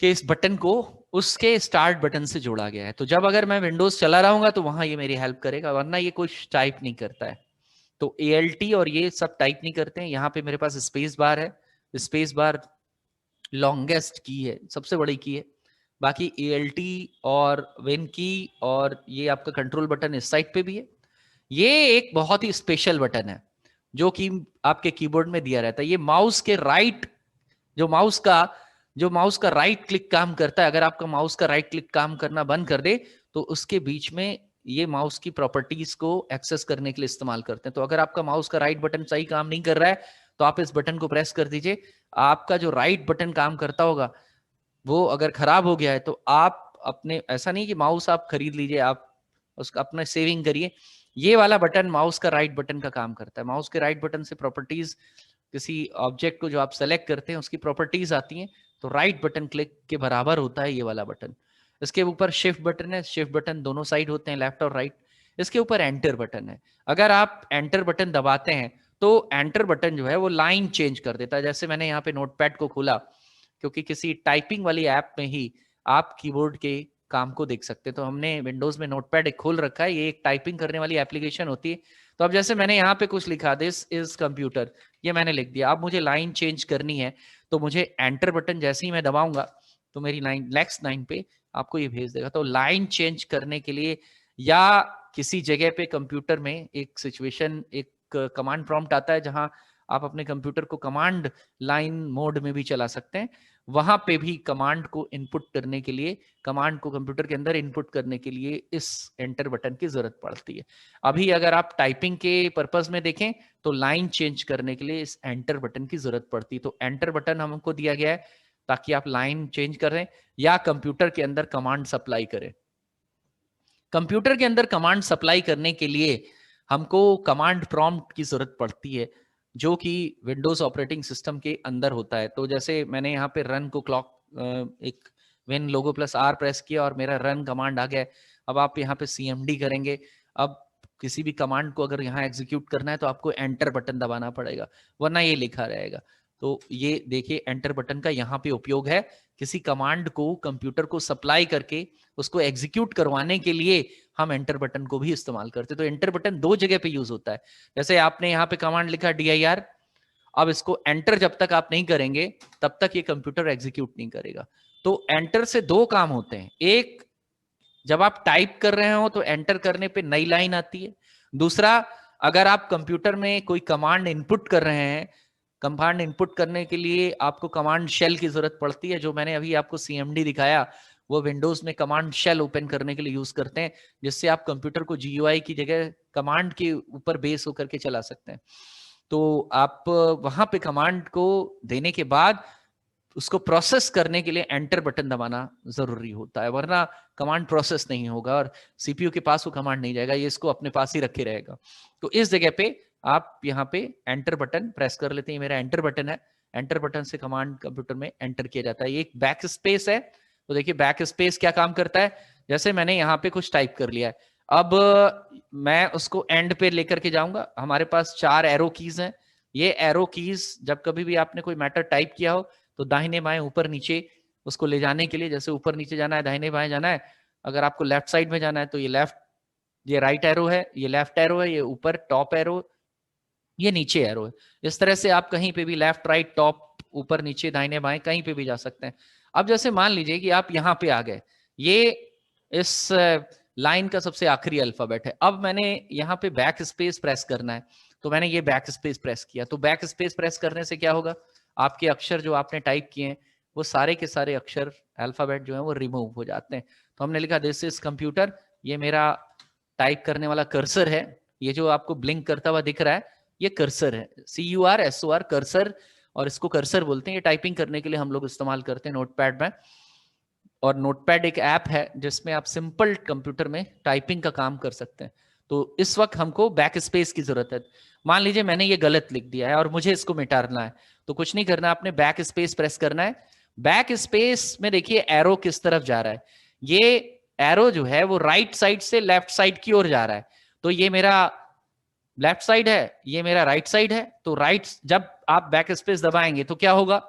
Speaker 1: के इस बटन को उसके स्टार्ट बटन से जोड़ा गया है। तो जब अगर मैं विंडोज चला रहा हूँ तो वहां ये मेरी हेल्प करेगा, वरना ये कुछ टाइप नहीं करता है। तो ALT और ये सब टाइप नहीं करते हैं। यहाँ पे मेरे पास स्पेस बार है, स्पेस बार लॉन्गेस्ट की है, सबसे बड़ी की है। बाकी ALT और विन की और ये आपका कंट्रोल बटन इस साइड पे भी है। ये एक बहुत ही स्पेशल बटन है जो कि आपके कीबोर्ड में दिया रहता है। ये माउस के राइट, जो माउस का राइट क्लिक काम करता है, अगर आपका माउस का राइट क्लिक काम करना बंद कर दे तो उसके बीच में ये माउस की प्रॉपर्टीज को एक्सेस करने के लिए इस्तेमाल करते हैं। तो अगर आपका माउस का राइट बटन सही काम नहीं कर रहा है तो आप इस बटन को प्रेस कर दीजिए। आपका जो राइट बटन काम करता होगा वो अगर खराब हो गया है तो आप अपने, ऐसा नहीं कि माउस आप खरीद लीजिए, आप उसका अपना सेविंग करिए। ये वाला बटन माउस का राइट बटन का काम करता है। माउस के राइट बटन से प्रॉपर्टीज, किसी ऑब्जेक्ट को जो आप सेलेक्ट करते हैं उसकी प्रॉपर्टीज आती हैं, तो राइट बटन क्लिक के बराबर होता है ये वाला बटन। इसके ऊपर शिफ्ट बटन है, शिफ्ट बटन दोनों साइड होते हैं, लेफ्ट और राइट। इसके ऊपर एंटर बटन है। अगर आप एंटर बटन दबाते हैं तो एंटर बटन जो है वो लाइन चेंज कर देता है। जैसे मैंने यहाँ पे नोटपैड को खोला, क्योंकि किसी टाइपिंग वाली ऐप में ही आप कीबोर्ड के काम को देख सकते हैं। तो हमने विंडोज में नोटपैड एक खोल रखा है, ये एक टाइपिंग करने वाली एप्लीकेशन होती है। तो अब जैसे मैंने यहाँ पे कुछ लिखा, दिस इज कंप्यूटर, ये मैंने लिख दिया। अब मुझे लाइन चेंज करनी है तो मुझे एंटर बटन जैसे ही मैं दबाऊंगा तो मेरी लाइन नेक्स्ट लाइन पे आपको ये भेज देगा। तो लाइन चेंज करने के लिए या किसी जगह पे कंप्यूटर में एक सिचुएशन, एक कमांड प्रॉम्प्ट आता है जहां आप अपने कंप्यूटर को कमांड लाइन मोड में भी चला सकते हैं। वहां पे भी कमांड को इनपुट करने के लिए, कमांड को कंप्यूटर के अंदर इनपुट करने के लिए इस एंटर बटन की जरूरत पड़ती है। अभी अगर आप टाइपिंग के पर्पस में देखें तो लाइन चेंज करने के लिए इस एंटर बटन की जरूरत पड़ती है। तो एंटर बटन हमको दिया गया है ताकि आप लाइन चेंज करें या कंप्यूटर के अंदर कमांड सप्लाई करें। कंप्यूटर के अंदर कमांड सप्लाई करने के लिए हमको कमांड प्रॉम्प्ट की जरूरत पड़ती है, जो कि विंडोज ऑपरेटिंग सिस्टम के अंदर होता है। तो जैसे मैंने यहाँ पे रन को क्लॉक एक विन लोगो प्लस R प्रेस किया और मेरा रन कमांड आ गया। अब आप यहाँ पे CMD करेंगे। अब किसी भी कमांड को अगर यहाँ एग्जीक्यूट करना है तो आपको एंटर बटन दबाना पड़ेगा, वरना ये लिखा रहेगा। तो ये देखिए एंटर बटन का यहाँ पे उपयोग है। किसी कमांड को कंप्यूटर को सप्लाई करके उसको एग्जीक्यूट करवाने के लिए हम एंटर बटन को भी इस्तेमाल करते हैं। तो एंटर बटन दो जगह पे यूज होता है। जैसे आपने यहाँ पे कमांड लिखा dir, अब इसको एंटर जब तक आप नहीं करेंगे तब तक ये कंप्यूटर एग्जीक्यूट नहीं करेगा। तो एंटर से दो काम होते हैं, एक जब आप टाइप कर रहे हो तो एंटर करने पे नई लाइन आती है, दूसरा अगर आप कंप्यूटर में कोई कमांड इनपुट कर रहे हैं, कमांड इनपुट करने के लिए आपको कमांड शेल की जरूरत पड़ती है, जो मैंने अभी आपको सीएमडी दिखाया, वो विंडोज में कमांड शेल ओपन करने के लिए यूज करते हैं, जिससे आप कंप्यूटर को जीयूआई की जगह कमांड के ऊपर बेस होकर के चला सकते हैं। तो आप वहां पे कमांड को देने के बाद उसको प्रोसेस करने के लिए एंटर बटन दबाना जरूरी होता है, वरना कमांड प्रोसेस नहीं होगा और सीपीयू के पास वो कमांड नहीं जाएगा, ये इसको अपने पास ही रखे रहेगा। तो इस जगह पे आप यहाँ पे एंटर बटन प्रेस कर लेते हैं, मेरा एंटर बटन है, एंटर बटन से कमांड कंप्यूटर में एंटर किया जाता है। ये एक बैक स्पेस है, तो देखिए बैक स्पेस क्या काम करता है, जैसे मैंने यहाँ पे कुछ टाइप कर लिया है, अब मैं उसको एंड पे लेकर के जाऊंगा। हमारे पास 4 एरो कीज हैं, ये एरो कीज जब कभी भी आपने कोई मैटर टाइप किया हो तो दाहिने बाएं ऊपर नीचे उसको ले जाने के लिए, जैसे ऊपर नीचे जाना है, दाहिने बाएं जाना है, अगर आपको लेफ्ट साइड में जाना है तो ये लेफ्ट, ये राइट एरो है, ये लेफ्ट एरो है, ये ऊपर टॉप एरो, ये नीचे एरो है। इस तरह से आप कहीं पे भी लेफ्ट राइट टॉप ऊपर नीचे दाहिने बाएं कहीं पे भी जा सकते हैं। अब जैसे मान लीजिए कि आप यहाँ पे आ गए, ये इस लाइन का सबसे आखिरी अल्फाबेट है, अब मैंने यहाँ पे बैक स्पेस प्रेस करना है, तो मैंने ये बैक स्पेस प्रेस किया, तो बैक स्पेस प्रेस करने से क्या होगा, आपके अक्षर जो आपने टाइप किए हैं वो सारे के सारे अक्षर अल्फाबेट जो है वो रिमूव हो जाते हैं। तो हमने लिखा दिस इज कंप्यूटर, ये मेरा टाइप करने वाला कर्सर है, ये जो आपको ब्लिंक करता हुआ दिख रहा है ये कर्सर है, CURSOR कर्सर, और इसको कर्सर बोलते हैं। ये टाइपिंग करने के लिए हम लोग इस्तेमाल करते हैं नोटपैड में, और नोटपैड एक ऐप है जिसमें आप सिंपल कंप्यूटर में टाइपिंग का काम कर सकते हैं। तो इस वक्त हमको बैक स्पेस की जरूरत है। मान लीजिए मैंने ये गलत लिख दिया है और मुझे इसको मिटाना है, तो कुछ नहीं करना, आपने बैक स्पेस प्रेस करना है। बैक स्पेस में देखिए एरो किस तरफ जा रहा है, ये एरो जो है वो राइट साइड से लेफ्ट साइड की ओर जा रहा है, तो ये मेरा लेफ्ट साइड है, ये मेरा राइट साइड है। तो राइट, जब आप बैक स्पेस दबाएंगे तो क्या होगा,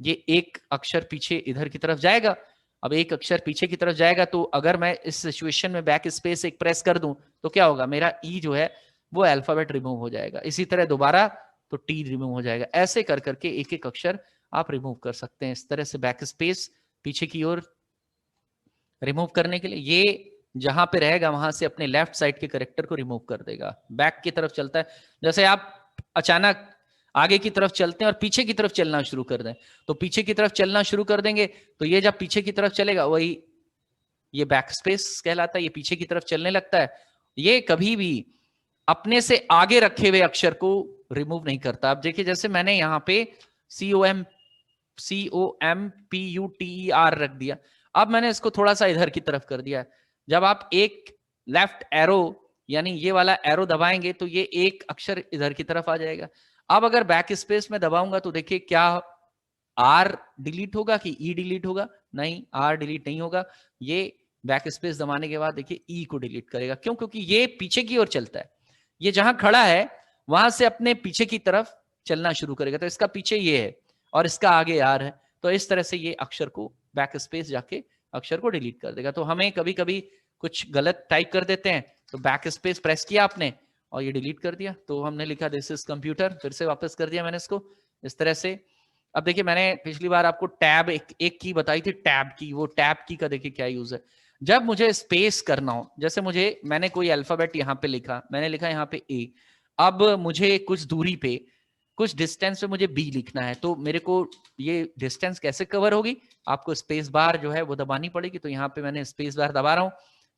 Speaker 1: ये एक अक्षर पीछे इधर की तरफ जाएगा। अब एक अक्षर पीछे की तरफ जाएगा, तो अगर मैं इस सिचुएशन में बैक स्पेस एक प्रेस कर दूं तो क्या होगा, मेरा ई जो है वो अल्फाबेट रिमूव हो जाएगा। इसी तरह दोबारा तो टी रिमूव हो जाएगा। ऐसे कर करके एक एक अक्षर आप रिमूव कर सकते हैं। इस तरह से बैक स्पेस पीछे की ओर रिमूव करने के लिए, ये जहां पे रहेगा वहां से अपने लेफ्ट साइड के करेक्टर को रिमूव कर देगा। बैक की तरफ चलता है, जैसे आप अचानक आगे की तरफ चलते हैं और पीछे की तरफ चलना शुरू कर दें, तो पीछे की तरफ चलना शुरू कर देंगे तो ये जब पीछे की तरफ चलेगा वही ये बैक स्पेस कहलाता है, ये पीछे की तरफ चलने लगता है। ये कभी भी अपने से आगे रखे हुए अक्षर को रिमूव नहीं करता। अब देखिए जैसे मैंने यहाँ पे COMPUTER रख दिया, अब मैंने इसको थोड़ा सा इधर की तरफ कर दिया। जब आप एक लेफ्ट एरो यानी ये वाला एरो दबाएंगे तो ये एक अक्षर इधर की तरफ आ जाएगा। अब अगर बैक स्पेस में दबाऊंगा तो देखिए क्या आर डिलीट होगा कि ई डिलीट होगा, नहीं आर डिलीट नहीं होगा। ये बैक स्पेस दबाने के बाद देखिए ई को डिलीट करेगा, क्यों, क्योंकि ये पीछे की ओर चलता है, ये जहां खड़ा है वहां से अपने पीछे की तरफ चलना शुरू करेगा। तो इसका पीछे ये है और इसका आगे आर है, तो इस तरह से ये अक्षर को बैक स्पेस जाके अक्षर को डिलीट कर देगा। तो हमें कभी कभी कुछ गलत टाइप कर देते हैं तो बैक स्पेस प्रेस किया आपने और ये डिलीट कर दिया, तो हमने लिखा दिस इज कंप्यूटर, फिर से वापस कर दिया मैंने इसको इस तरह से। अब देखिए मैंने पिछली बार आपको टैब एक की बताई थी, टैब की, वो टैब की का देखिए क्या यूज है। जब मुझे स्पेस करना हो, जैसे मैंने कोई अल्फाबेट यहाँ पे लिखा, मैंने लिखा यहाँ पे ए, अब मुझे कुछ दूरी पे कुछ डिस्टेंस पे मुझे बी लिखना है, तो मेरे को ये डिस्टेंस कैसे कवर होगी, आपको स्पेस बार जो है वो दबानी पड़ेगी। तो यहाँ पे मैंने स्पेस बार दबा रहा हूँ,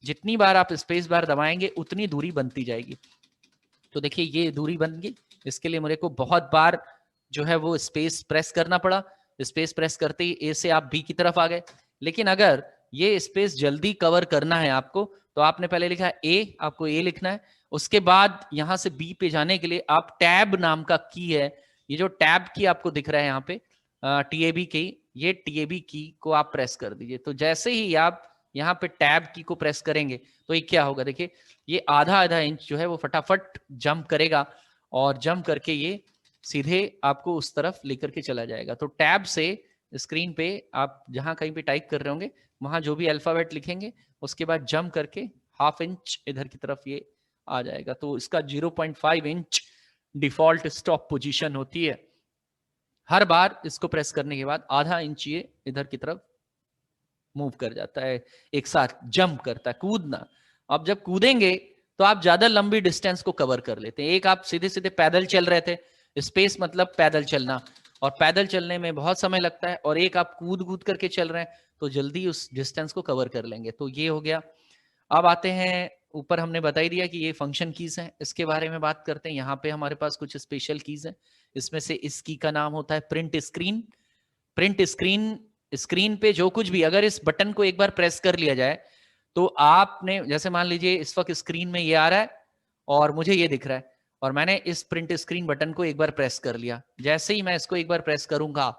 Speaker 1: जितनी बार आप स्पेस बार दबाएंगे उतनी दूरी बनती जाएगी। तो देखिए ये दूरी बन गई, इसके लिए मेरे को बहुत बार जो है वो स्पेस प्रेस करना पड़ा। स्पेस प्रेस करते ही ए से आप बी की तरफ आ गए। लेकिन अगर ये स्पेस जल्दी कवर करना है आपको, तो आपने पहले लिखा ए, आपको ए लिखना है, उसके बाद यहां से बी पे जाने के लिए आप टैब नाम का की है, ये जो टैब की आपको दिख रहा है यहाँ पे TAB की, ये TAB की को आप प्रेस कर दीजिए। तो जैसे ही आप यहाँ पे टैब की को प्रेस करेंगे तो ये क्या होगा, देखिए ये आधा इंच जो है वो फटाफट जंप करेगा और जंप करके ये सीधे आपको उस तरफ लेकर के चला जाएगा। तो टैब से स्क्रीन पे आप जहां कहीं पे टाइप कर रहे होंगे वहां जो भी अल्फाबेट लिखेंगे उसके बाद जंप करके हाफ इंच इधर की तरफ ये आ जाएगा। तो इसका 0.5 इंच डिफॉल्ट स्टॉप पोजीशन होती है। हर बार इसको प्रेस करने के बाद आधा इंच ये इधर की तरफ मूव कर जाता है, एक साथ जंप करता है, कूदना। अब जब कूदेंगे तो आप ज्यादा लंबी डिस्टेंस को कवर कर लेते हैं। एक आप सीधे सीधे पैदल चल रहे थे, स्पेस मतलब पैदल चलना, और पैदल चलने में बहुत समय लगता है, और एक आप कूद कूद करके चल रहे हैं तो जल्दी उस डिस्टेंस को कवर कर लेंगे। तो ये हो गया। अब आते हैं ऊपर, हमने बता ही दिया कि ये फंक्शन कीज हैं, इसके बारे में बात करते हैं। यहाँ पे हमारे पास कुछ स्पेशल कीज हैं, इसमें से इस की का नाम होता है print screen. Print screen, screen पे जो कुछ भी, अगर इस बटन को एक बार प्रेस कर लिया जाए तो आपने, जैसे मान लीजिए इस वक्त स्क्रीन में ये आ रहा है और मुझे ये दिख रहा है, और मैंने इस प्रिंट स्क्रीन बटन को एक बार प्रेस कर लिया, जैसे ही मैं इसको एक बार प्रेस करूंगा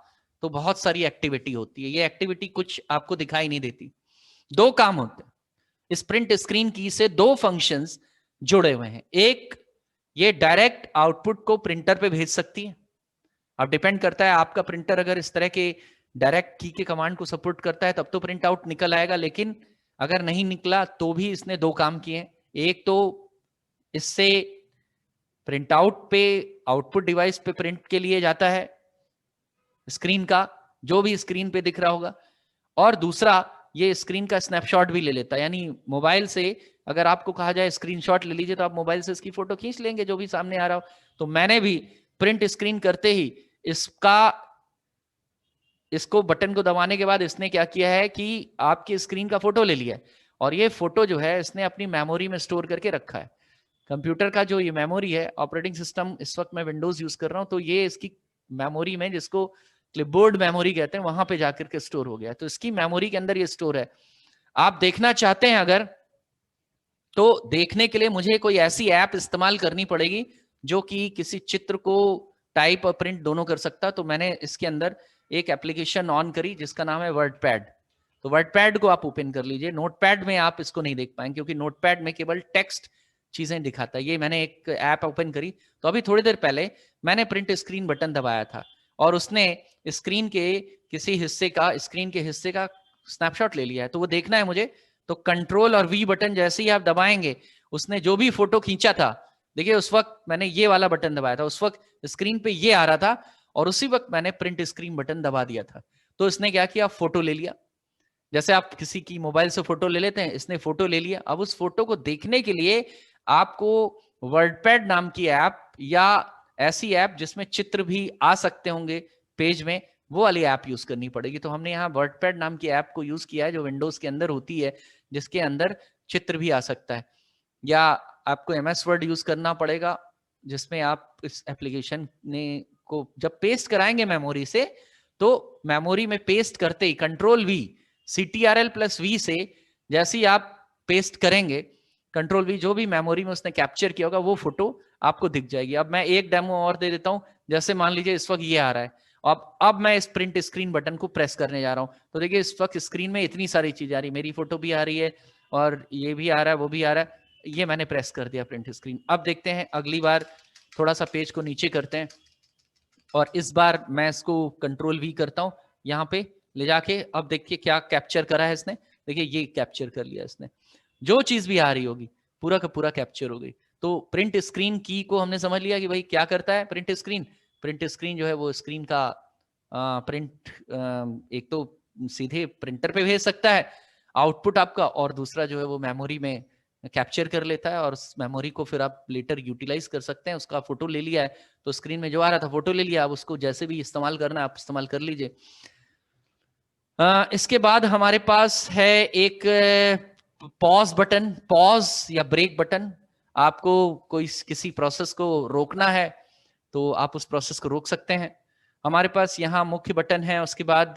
Speaker 1: तो बहुत सारी एक्टिविटी होती है। ये एक्टिविटी कुछ आपको दिखाई नहीं देती। दो काम होते हैं इस प्रिंट स्क्रीन की से, दो फंक्शंस जुड़े हुए हैं। एक, ये डायरेक्ट आउटपुट को प्रिंटर पे भेज सकती है। अब डिपेंड करता है आपका प्रिंटर अगर इस तरह के डायरेक्ट की के कमांड को सपोर्ट करता है तब तो प्रिंट आउट निकल आएगा, लेकिन अगर नहीं निकला तो भी इसने दो काम किए। एक तो इससे प्रिंट आउट पे, आउटपुट डिवाइस पे प्रिंट के लिए जाता है स्क्रीन का, जो भी स्क्रीन पे दिख रहा होगा, और दूसरा ये स्क्रीन का स्नैपशॉट भी ले लेता है। यानी मोबाइल से अगर आपको कहा जाए स्क्रीनशॉट ले लीजिए तो आप मोबाइल से इसकी फोटो खींच लेंगे जो भी सामने आ रहा हो। तो मैंने भी प्रिंट स्क्रीन करते ही इसको बटन को दबाने के बाद इसने क्या किया है कि आपकी स्क्रीन का फोटो ले लिया है, और ये फोटो जो है इसने अपनी मेमोरी में स्टोर करके रखा है। कंप्यूटर का जो ये मेमोरी है, ऑपरेटिंग सिस्टम इस वक्त मैं विंडोज यूज कर रहा हूं, तो ये इसकी मेमोरी में, जिसको क्लिपबोर्ड मेमोरी कहते हैं, वहां पे जाकर के स्टोर हो गया। तो इसकी मेमोरी के अंदर ये स्टोर है। आप देखना चाहते हैं अगर, तो देखने के लिए मुझे कोई ऐसी ऐप इस्तेमाल करनी पड़ेगी जो कि किसी चित्र को टाइप और प्रिंट दोनों कर सकता। तो मैंने इसके अंदर एक एप्लीकेशन ऑन करी जिसका नाम है वर्डपैड। तो वर्डपैड को आप ओपन कर लीजिए। नोटपैड में आप इसको नहीं देख पाएंगे क्योंकि नोटपैड में केवल टेक्स्ट चीजें दिखाता है। ये मैंने एक ऐप ओपन करी, तो अभी थोड़ी देर पहले मैंने प्रिंट स्क्रीन बटन दबाया था और उसने स्क्रीन के किसी हिस्से का, स्क्रीन के हिस्से का स्नैपशॉट ले लिया है। तो वो देखना है मुझे, तो कंट्रोल और वी बटन जैसे ही आप दबाएंगे, उसने जो भी फोटो खींचा था, देखिए उस वक्त मैंने ये वाला बटन दबाया था, उस वक्त स्क्रीन पे ये आ रहा था, और उसी वक्त मैंने प्रिंट स्क्रीन बटन दबा दिया था। तो इसने क्या किया, फोटो ले लिया। जैसे आप किसी की मोबाइल से फोटो ले लेते हैं, इसने फोटो ले लिया। अब उस फोटो को देखने के लिए आपको वर्डपैड नाम की ऐप, या ऐसी ऐप जिसमें चित्र भी आ सकते होंगे पेज में, वो वाली ऐप यूज करनी पड़ेगी। तो हमने यहाँ वर्डपैड नाम की ऐप को यूज किया है जो विंडोज के अंदर होती है, जिसके अंदर चित्र भी आ सकता है। या आपको MS वर्ड यूज करना पड़ेगा, जिसमें आप इस एप्लीकेशन ने को जब पेस्ट कराएंगे मेमोरी से, तो मेमोरी में पेस्ट करते ही कंट्रोल V, CTRL+V से जैसे ही आप पेस्ट करेंगे, कंट्रोल V, जो भी मेमोरी में उसने कैप्चर किया होगा वो फोटो आपको दिख जाएगी। अब मैं एक डेमो और दे देता हूं। जैसे मान लीजिए इस वक्त ये आ रहा है, अब मैं इस प्रिंट स्क्रीन बटन को प्रेस करने जा रहा हूं, तो देखिए इस वक्त स्क्रीन में इतनी सारी चीजें आ रही, मेरी फोटो भी आ रही है और ये भी आ रहा है, वो भी आ रहा है। ये मैंने प्रेस कर दिया प्रिंट स्क्रीन। अब देखते हैं अगली बार, थोड़ा सा पेज को नीचे करते हैं, और इस बार मैं इसको कंट्रोल V करता हूं यहाँ पे ले जाके। अब देखिए क्या कैप्चर करा है इसने, देखिए ये कैप्चर कर लिया इसने, जो चीज भी आ रही होगी पूरा का पूरा कैप्चर हो गई। तो प्रिंट स्क्रीन की को हमने समझ लिया कि भाई क्या करता है प्रिंट स्क्रीन। प्रिंट स्क्रीन जो है वो स्क्रीन का प्रिंट एक तो सीधे प्रिंटर पे भेज सकता है आउटपुट आपका, और दूसरा जो है वो मेमोरी में कैप्चर कर लेता है, और उस मेमोरी को फिर आप लेटर यूटिलाइज कर सकते हैं। उसका फोटो ले लिया है तो स्क्रीन में जो आ रहा था फोटो ले लिया, आप उसको जैसे भी इस्तेमाल करना है आप इस्तेमाल कर लीजिए। इसके बाद हमारे पास है एक पॉज बटन, पॉज या ब्रेक बटन। आपको कोई किसी प्रोसेस को रोकना है तो आप उस प्रोसेस को रोक सकते हैं। हमारे पास यहाँ मुख्य बटन है, उसके बाद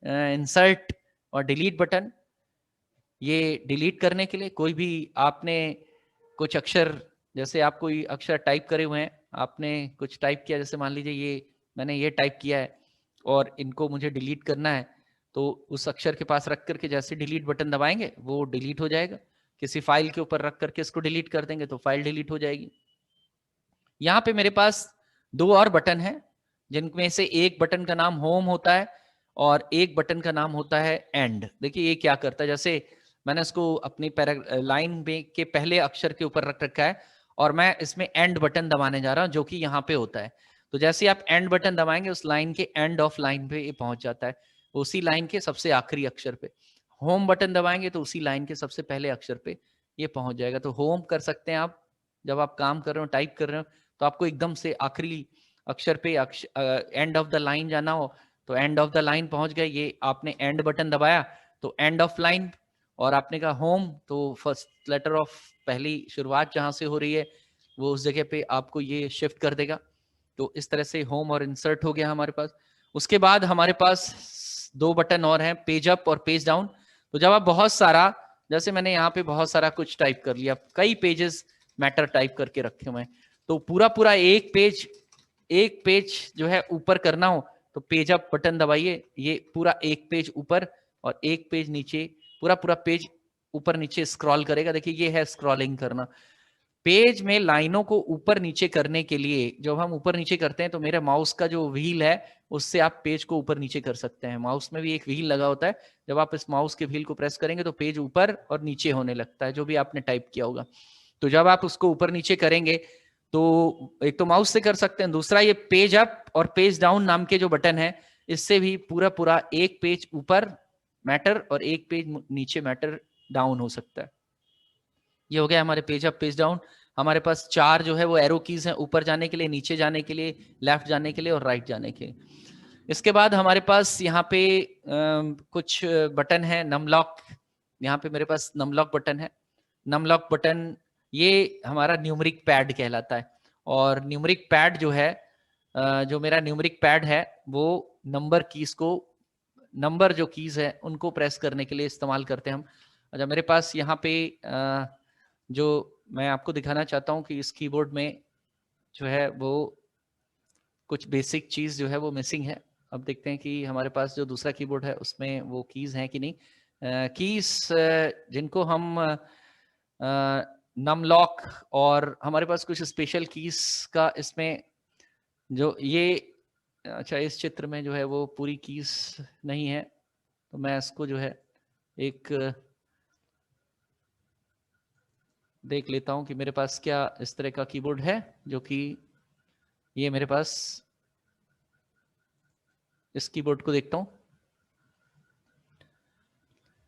Speaker 1: इंसर्ट और डिलीट बटन। ये डिलीट करने के लिए कोई भी आपने कुछ अक्षर, जैसे आप कोई अक्षर टाइप करे हुए हैं, आपने कुछ टाइप किया, जैसे मान लीजिए ये मैंने ये टाइप किया है और इनको मुझे डिलीट करना है, तो उस अक्षर के पास रख करके जैसे डिलीट बटन दबाएंगे वो डिलीट हो जाएगा। किसी फाइल के ऊपर रख करके इसको डिलीट कर देंगे तो फाइल डिलीट हो जाएगी। यहाँ पे मेरे पास दो और बटन हैं, जिनमें से एक बटन का नाम होम होता है और एक बटन का नाम होता है एंड। देखिए ये क्या करता है, जैसे मैंने इसको अपनी लाइन में के पहले अक्षर के ऊपर रख रखा है और मैं इसमें एंड बटन दबाने जा रहा हूं, जो कि यहाँ पे होता है। तो जैसे आप एंड बटन दबाएंगे उस लाइन के एंड ऑफ लाइन पे ये पहुंच जाता है, उसी लाइन के सबसे आखिरी अक्षर पे। होम बटन दबाएंगे तो उसी लाइन के सबसे पहले अक्षर पे ये पहुंच जाएगा। तो होम कर सकते हैं आप, जब आप काम कर रहे हो, टाइप कर रहे हो, तो आपको एकदम से आखिरी अक्षर पे एंड ऑफ द लाइन जाना हो तो एंड ऑफ द लाइन पहुंच गए, ये आपने एंड बटन दबाया तो एंड ऑफ लाइन, और आपने कहा होम तो फर्स्ट लेटर ऑफ पहली शुरुआत जहां से हो रही है वो उस जगह पे आपको ये शिफ्ट कर देगा। तो इस तरह से होम और इंसर्ट हो गया हमारे पास। उसके बाद हमारे पास दो बटन और हैं, पेज अप और पेज डाउन। तो जब आप बहुत सारा, जैसे मैंने यहाँ पे बहुत सारा कुछ टाइप कर लिया, कई पेजेस मैटर टाइप करके रखे हुए हैं, तो पूरा पूरा एक पेज जो है ऊपर करना हो तो पेज अप बटन दबाइए, ये पूरा एक पेज ऊपर और एक पेज नीचे, पूरा पूरा पेज ऊपर नीचे स्क्रॉल करेगा। देखिए ये है स्क्रॉलिंग करना। पेज में लाइनों को ऊपर नीचे करने के लिए जब हम ऊपर नीचे करते हैं तो मेरे माउस का जो व्हील है उससे आप पेज को ऊपर नीचे कर सकते हैं। माउस में भी एक व्हील लगा होता है, जब आप इस माउस के व्हील को प्रेस करेंगे तो पेज ऊपर और नीचे होने लगता है, जो भी आपने टाइप किया होगा। तो जब आप उसको ऊपर नीचे करेंगे तो एक तो माउस से कर सकते हैं, दूसरा ये पेज अप और पेज डाउन नाम के जो बटन है इससे भी पूरा पूरा एक पेज ऊपर मैटर और एक पेज नीचे मैटर डाउन हो सकता है। ये हो गया हमारे पेज अप पेज डाउन। हमारे पास चार जो है वो एरो कीज हैं, ऊपर जाने के लिए, नीचे जाने के लिए, लेफ्ट जाने के लिए और राइट जाने के लिए। इसके बाद हमारे पास यहाँ पे कुछ बटन है, नमलॉक। यहाँ पे मेरे पास नमलॉक बटन है। नमलॉक बटन ये हमारा न्यूमरिक पैड कहलाता है, और न्यूमरिक पैड जो है, जो मेरा न्यूमरिक पैड है वो नंबर कीज को, नंबर जो कीज है उनको प्रेस करने के लिए इस्तेमाल करते हैं हम। अच्छा, मेरे पास यहाँ पे जो मैं आपको दिखाना चाहता हूँ कि इस कीबोर्ड में जो है वो कुछ बेसिक चीज जो है वो मिसिंग है। अब देखते हैं कि हमारे पास जो दूसरा कीबोर्ड है उसमें वो कीज हैं कि नहीं। कीज जिनको हम नमलॉक, और हमारे पास कुछ स्पेशल कीज का इसमें जो ये, अच्छा इस चित्र में जो है वो पूरी कीज नहीं है, तो मैं इसको जो है एक देख लेता हूं कि मेरे पास क्या इस तरह का कीबोर्ड है, जो कि ये मेरे पास, इस कीबोर्ड को देखता हूं।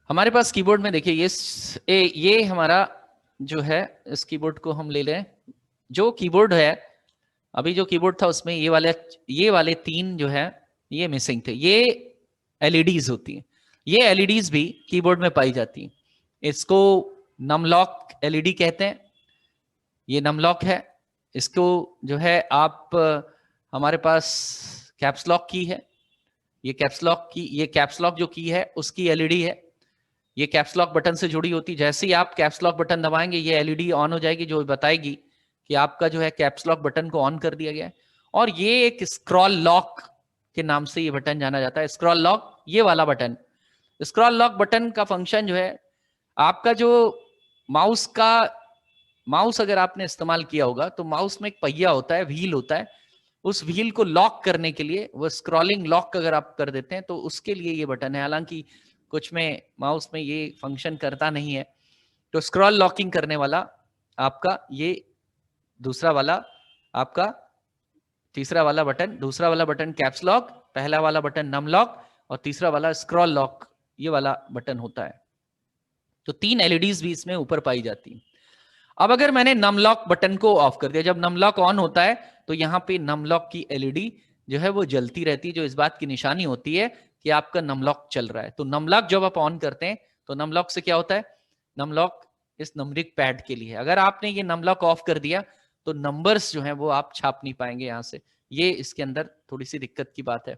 Speaker 1: हमारे पास कीबोर्ड में देखिए ये हमारा जो है, इस कीबोर्ड को हम ले लें। जो कीबोर्ड है, अभी जो कीबोर्ड था उसमें ये वाले तीन जो है ये मिसिंग थे। ये एलईडीज होती हैं, ये एलईडीज भी कीबोर्ड में पाई जाती हैं। इसको नमलॉक एलईडी कहते हैं। ये नमलॉक है। इसको जो है आप, हमारे पास कैप्स लॉक की है, ये कैप्स लॉक की, ये कैप्स लॉक जो की है उसकी एलईडी है। ये कैप्स लॉक बटन से जुड़ी होती है। जैसे ही आप कैप्स लॉक बटन दबाएंगे ये एलईडी ऑन हो जाएगी, जो बताएगी कि आपका जो है कैप्स लॉक बटन को ऑन कर दिया गया है। और ये एक स्क्रॉल लॉक के नाम से ये बटन जाना जाता है। स्क्रॉल लॉक, ये वाला बटन, स्क्रॉल लॉक बटन का फंक्शन जो है, आपका जो माउस अगर आपने इस्तेमाल किया होगा तो माउस में एक पहिया होता है, व्हील होता है। उस व्हील को लॉक करने के लिए, वो स्क्रॉलिंग लॉक अगर आप कर देते हैं तो उसके लिए ये बटन है। हालांकि कुछ में माउस में ये फंक्शन करता नहीं है। तो स्क्रॉल लॉकिंग करने वाला आपका ये दूसरा वाला, आपका तीसरा वाला बटन, दूसरा वाला बटन कैप्स लॉक, पहला वाला बटन नम लॉक और तीसरा वाला स्क्रॉल लॉक, ये वाला बटन होता है। तो तीन एलईडीज भी इसमें ऊपर पाई जाती हैं। अब अगर मैंने नम लॉक बटन को ऑफ कर दिया, जब नम लॉक ऑन होता है तो यहाँ पे नम लॉक की एलईडी जो है वो जलती रहती है, जो इस बात की निशानी होती है कि आपका नम लॉक चल रहा है। तो नम लॉक जब आप ऑन करते हैं तो नम लॉक से क्या होता है, नम लॉक इस नंबरिक पैड के लिए है। अगर आपने ये नम लॉक ऑफ कर दिया तो नंबर्स जो है वो आप छाप नहीं पाएंगे यहाँ से। ये इसके अंदर थोड़ी सी दिक्कत की बात है।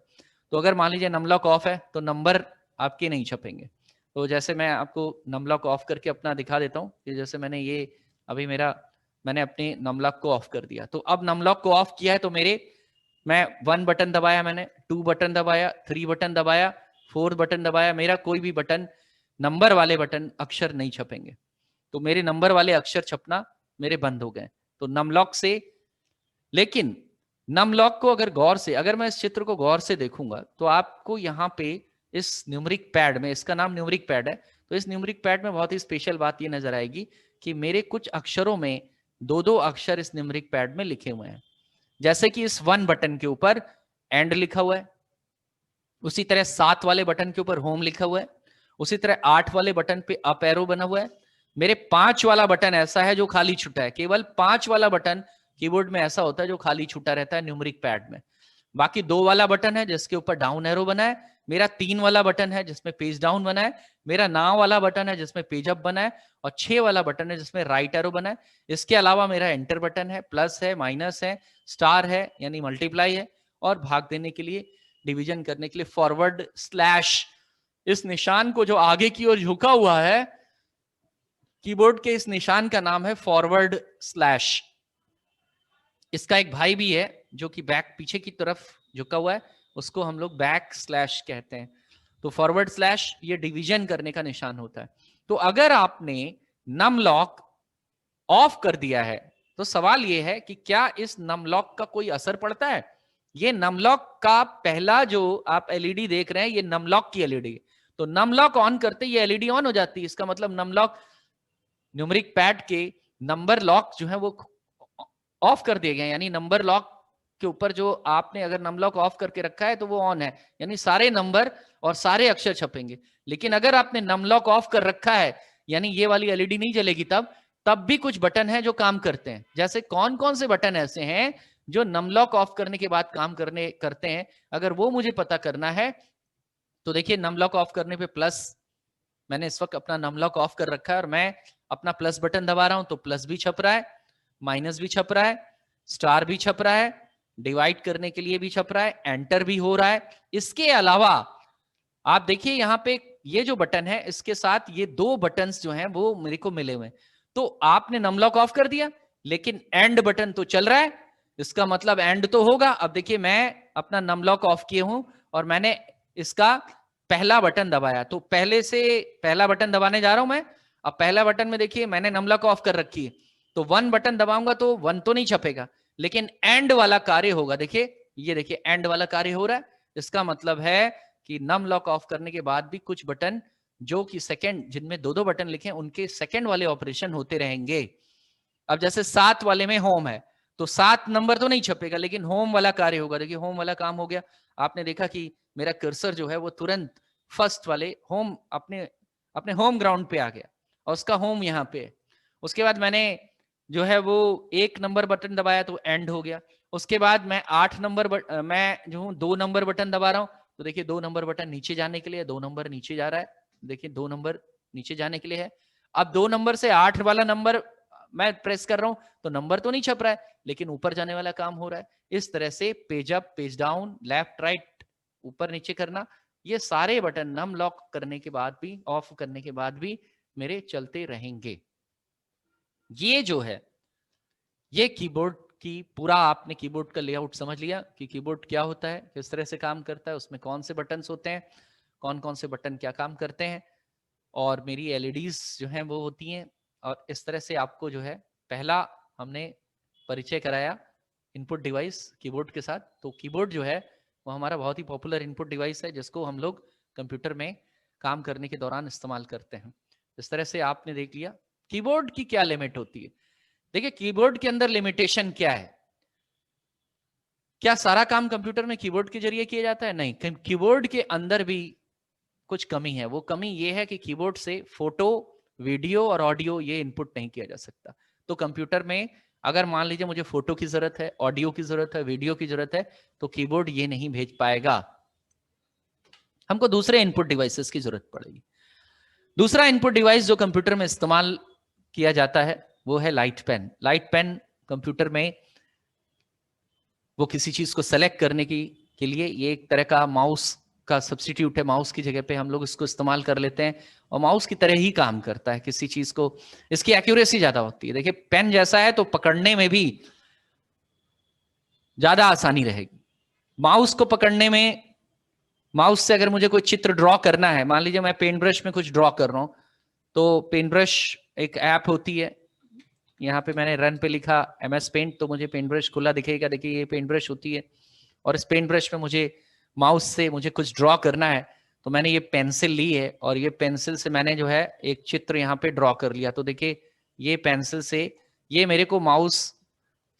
Speaker 1: तो अगर मान लीजिए नम लॉक ऑफ है तो नंबर आपके नहीं छपेंगे। तो जैसे मैं आपको नम लॉक ऑफ करके अपना दिखा देता हूँ कि जैसे मैंने ये अभी मैंने अपने नमलॉक को ऑफ कर दिया। तो अब नमलॉक को ऑफ किया है तो मैं 1 बटन दबाया, मैंने 2 बटन दबाया, 3 बटन दबाया, 4 बटन दबाया, मेरा कोई भी बटन, नंबर वाले बटन, अक्षर नहीं छपेंगे। तो मेरे नंबर वाले अक्षर छपना मेरे बंद हो गए। तो नमलॉक से, लेकिन नमलॉक को अगर मैं इस चित्र को गौर से देखूंगा तो आपको यहाँ पे इस न्यूमरिक पैड में, इसका नाम न्यूमरिक पैड है, तो इस न्यूमेरिक पैड में बहुत ही स्पेशल बात ये नजर आएगी कि मेरे कुछ अक्षरों में 2-2 अक्षर इस न्यूमेरिक पैड में लिखे हुए हैं। जैसे कि इस 1 बटन के ऊपर एंड लिखा हुआ है, उसी तरह 7 वाले बटन के ऊपर होम लिखा हुआ है, उसी तरह 8 वाले बटन पे अप एरो बना हुआ है। मेरे 5 वाला बटन ऐसा है जो खाली छूटा है। केवल 5 वाला बटन कीबोर्ड में ऐसा होता है जो खाली छूटा रहता है न्यूमेरिक पैड में। बाकी 2 वाला बटन है जिसके ऊपर डाउन एरो बना है, मेरा 3 वाला बटन है जिसमें पेज डाउन बना है, मेरा 9 वाला बटन है जिसमें पेज अप बना है, और 6 वाला बटन है जिसमें राइट एरो बना है। इसके अलावा मेरा एंटर बटन है, प्लस है, माइनस है, स्टार है यानी मल्टीप्लाई है, और भाग देने के लिए, डिवीजन करने के लिए फॉरवर्ड स्लैश। इस निशान को जो आगे की ओर झुका हुआ है कीबोर्ड के, इस निशान का नाम है फॉरवर्ड स्लैश। इसका एक भाई भी है जो कि बैक पीछे की तरफ झुका हुआ है, उसको हम लोग बैक स्लैश कहते हैं। तो फॉरवर्ड स्लैश ये डिवीजन करने का निशान होता है। तो अगर आपने नम लॉक ऑफ कर दिया है तो सवाल ये है कि क्या इस नम लॉक का कोई असर पड़ता है। ये नम लॉक का पहला जो आप एलईडी देख रहे हैं ये नम लॉक की एलईडी है। तो नम लॉक ऑन करते ये एलईडी ऑन हो जाती है। इसका मतलब नम लॉक न्यूमेरिक पैड के नंबर लॉक जो है वो ऑफ कर दिए गए, यानी नंबर लॉक के ऊपर जो आपने अगर नंबर लॉक ऑफ करके रखा है तो वो ऑन है, यानी सारे नंबर और सारे अक्षर छपेंगे। लेकिन अगर आपने नंबर लॉक ऑफ कर रखा है यानी ये वाली एलईडी नहीं जलेगी, तब भी कुछ बटन है जो काम करते हैं। जैसे कौन कौन से बटन ऐसे हैं जो नम लॉक ऑफ करने के बाद काम करते हैं, अगर वो मुझे पता करना है तो देखिए नम लॉक ऑफ करने पे प्लस, मैंने इस वक्त अपना नम लॉक ऑफ कर रखा है और मैं अपना प्लस बटन दबा रहा हूं तो प्लस भी छप रहा है, माइनस भी छप रहा है, स्टार भी छप रहा है, डिवाइड करने के लिए भी छप रहा है, एंटर भी हो रहा है। इसके अलावा आप देखिए यहाँ पे ये जो बटन है इसके साथ ये 2 बटन्स जो हैं वो मेरे को मिले हुए हैं। तो आपने नम लॉक ऑफ कर दिया लेकिन एंड बटन तो चल रहा है, इसका मतलब एंड तो होगा। अब देखिए मैं अपना नम लॉक ऑफ किए हूं और मैंने इसका पहला बटन दबाया, तो पहले से पहला बटन दबाने जा रहा हूं मैं। अब पहला बटन में देखिए मैंने नम लॉक ऑफ कर रखी है, तो 1 बटन दबाऊंगा तो 1 तो नहीं छपेगा, लेकिन एंड वाला कार्य होगा। देखिए ये देखिए एंड वाला कार्य हो रहा है। इसका मतलब है कि नम लॉक ऑफ करने के बाद भी कुछ बटन जो कि सेकंड, जिनमें 2-2 बटन लिखे हैं, उनके सेकंड वाले ऑपरेशन होते रहेंगे। अब जैसे 7 वाले में होम है तो 7 नंबर तो नहीं छपेगा लेकिन होम वाला कार्य होगा। देखिए होम वाला काम हो गया। आपने देखा कि मेरा कर्सर जो है वो तुरंत फर्स्ट वाले होम अपने होम ग्राउंड पे आ गया और उसका होम यहाँ पे है। उसके बाद मैंने जो है वो 1 नंबर बटन दबाया तो एंड हो गया। उसके बाद मैं 8 नंबर मैं जो हूँ 2 नंबर बटन दबा रहा हूँ तो देखिए 2 नंबर बटन नीचे जाने के लिए, 2 नंबर नीचे जा रहा है। देखिए 2 नंबर नीचे जाने के लिए है। अब 2 नंबर से 8 वाला नंबर मैं प्रेस कर रहा हूं तो नंबर तो नहीं छप रहा है लेकिन ऊपर जाने वाला काम हो रहा है। इस तरह से page up, page down, left right, ऊपर नीचे करना, ये सारे बटन नम लॉक करने के बाद भी, ऑफ करने के बाद भी मेरे चलते रहेंगे। ये जो है ये कीबोर्ड की पूरा आपने कीबोर्ड का लेआउट समझ लिया कि कीबोर्ड क्या होता है, किस तरह से काम करता है, उसमें कौन से बटन्स होते हैं, कौन कौन से बटन क्या काम करते हैं, और मेरी एलईडीज जो हैं वो होती हैं। और इस तरह से आपको जो है पहला हमने परिचय कराया इनपुट डिवाइस कीबोर्ड के साथ। तो कीबोर्ड जो है वो हमारा बहुत ही पॉपुलर इनपुट डिवाइस है जिसको हम लोग कंप्यूटर में काम करने के दौरान इस्तेमाल करते हैं। इस तरह से आपने देख लिया कीबोर्ड की क्या लिमिट होती है। देखिए कीबोर्ड के अंदर लिमिटेशन क्या है। क्या सारा काम कंप्यूटर में कीबोर्ड के जरिए किया जाता है? नहीं, कीबोर्ड के अंदर भी कुछ कमी है। वो कमी ये है कि कीबोर्ड से फोटो, वीडियो और ऑडियो ये इनपुट नहीं किया जा सकता। तो कंप्यूटर में अगर मान लीजिए मुझे फोटो की जरूरत है, ऑडियो की जरूरत है, वीडियो की जरूरत है, तो कीबोर्ड ये नहीं भेज पाएगा। हमको दूसरे इनपुट डिवाइसेस की जरूरत पड़ेगी। दूसरा इनपुट डिवाइस जो कंप्यूटर में इस्तेमाल किया जाता है वो है light pen. Light pen computer में वो किसी चीज को सेलेक्ट करने के लिए ये एक तरह का माउस का सब्स्टिट्यूट है। माउस की जगह पे हम लोग इसको इस्तेमाल कर लेते हैं और माउस की तरह ही काम करता है किसी चीज को। इसकी एक्यूरेसी ज्यादा होती है। देखिए पेन जैसा है तो पकड़ने में भी ज्यादा आसानी रहेगी। माउस को पकड़ने में, माउस से अगर मुझे कोई चित्र ड्रॉ करना है, मान लीजिए मैं पेंट ब्रश में कुछ ड्रॉ कर रहा हूं, तो पेंट ब्रश एक ऐप होती है, यहाँ पे मैंने रन पे लिखा MS पेंट, तो मुझे पेंट ब्रश खुला दिखेगा। देखिए ये पेंट ब्रश होती है और इस पेंट ब्रश में मुझे माउस से मुझे कुछ ड्रॉ करना है तो मैंने ये पेंसिल ली है और ये पेंसिल से मैंने जो है एक चित्र यहाँ पे ड्रॉ कर लिया। तो देखिए ये पेंसिल से, ये मेरे को माउस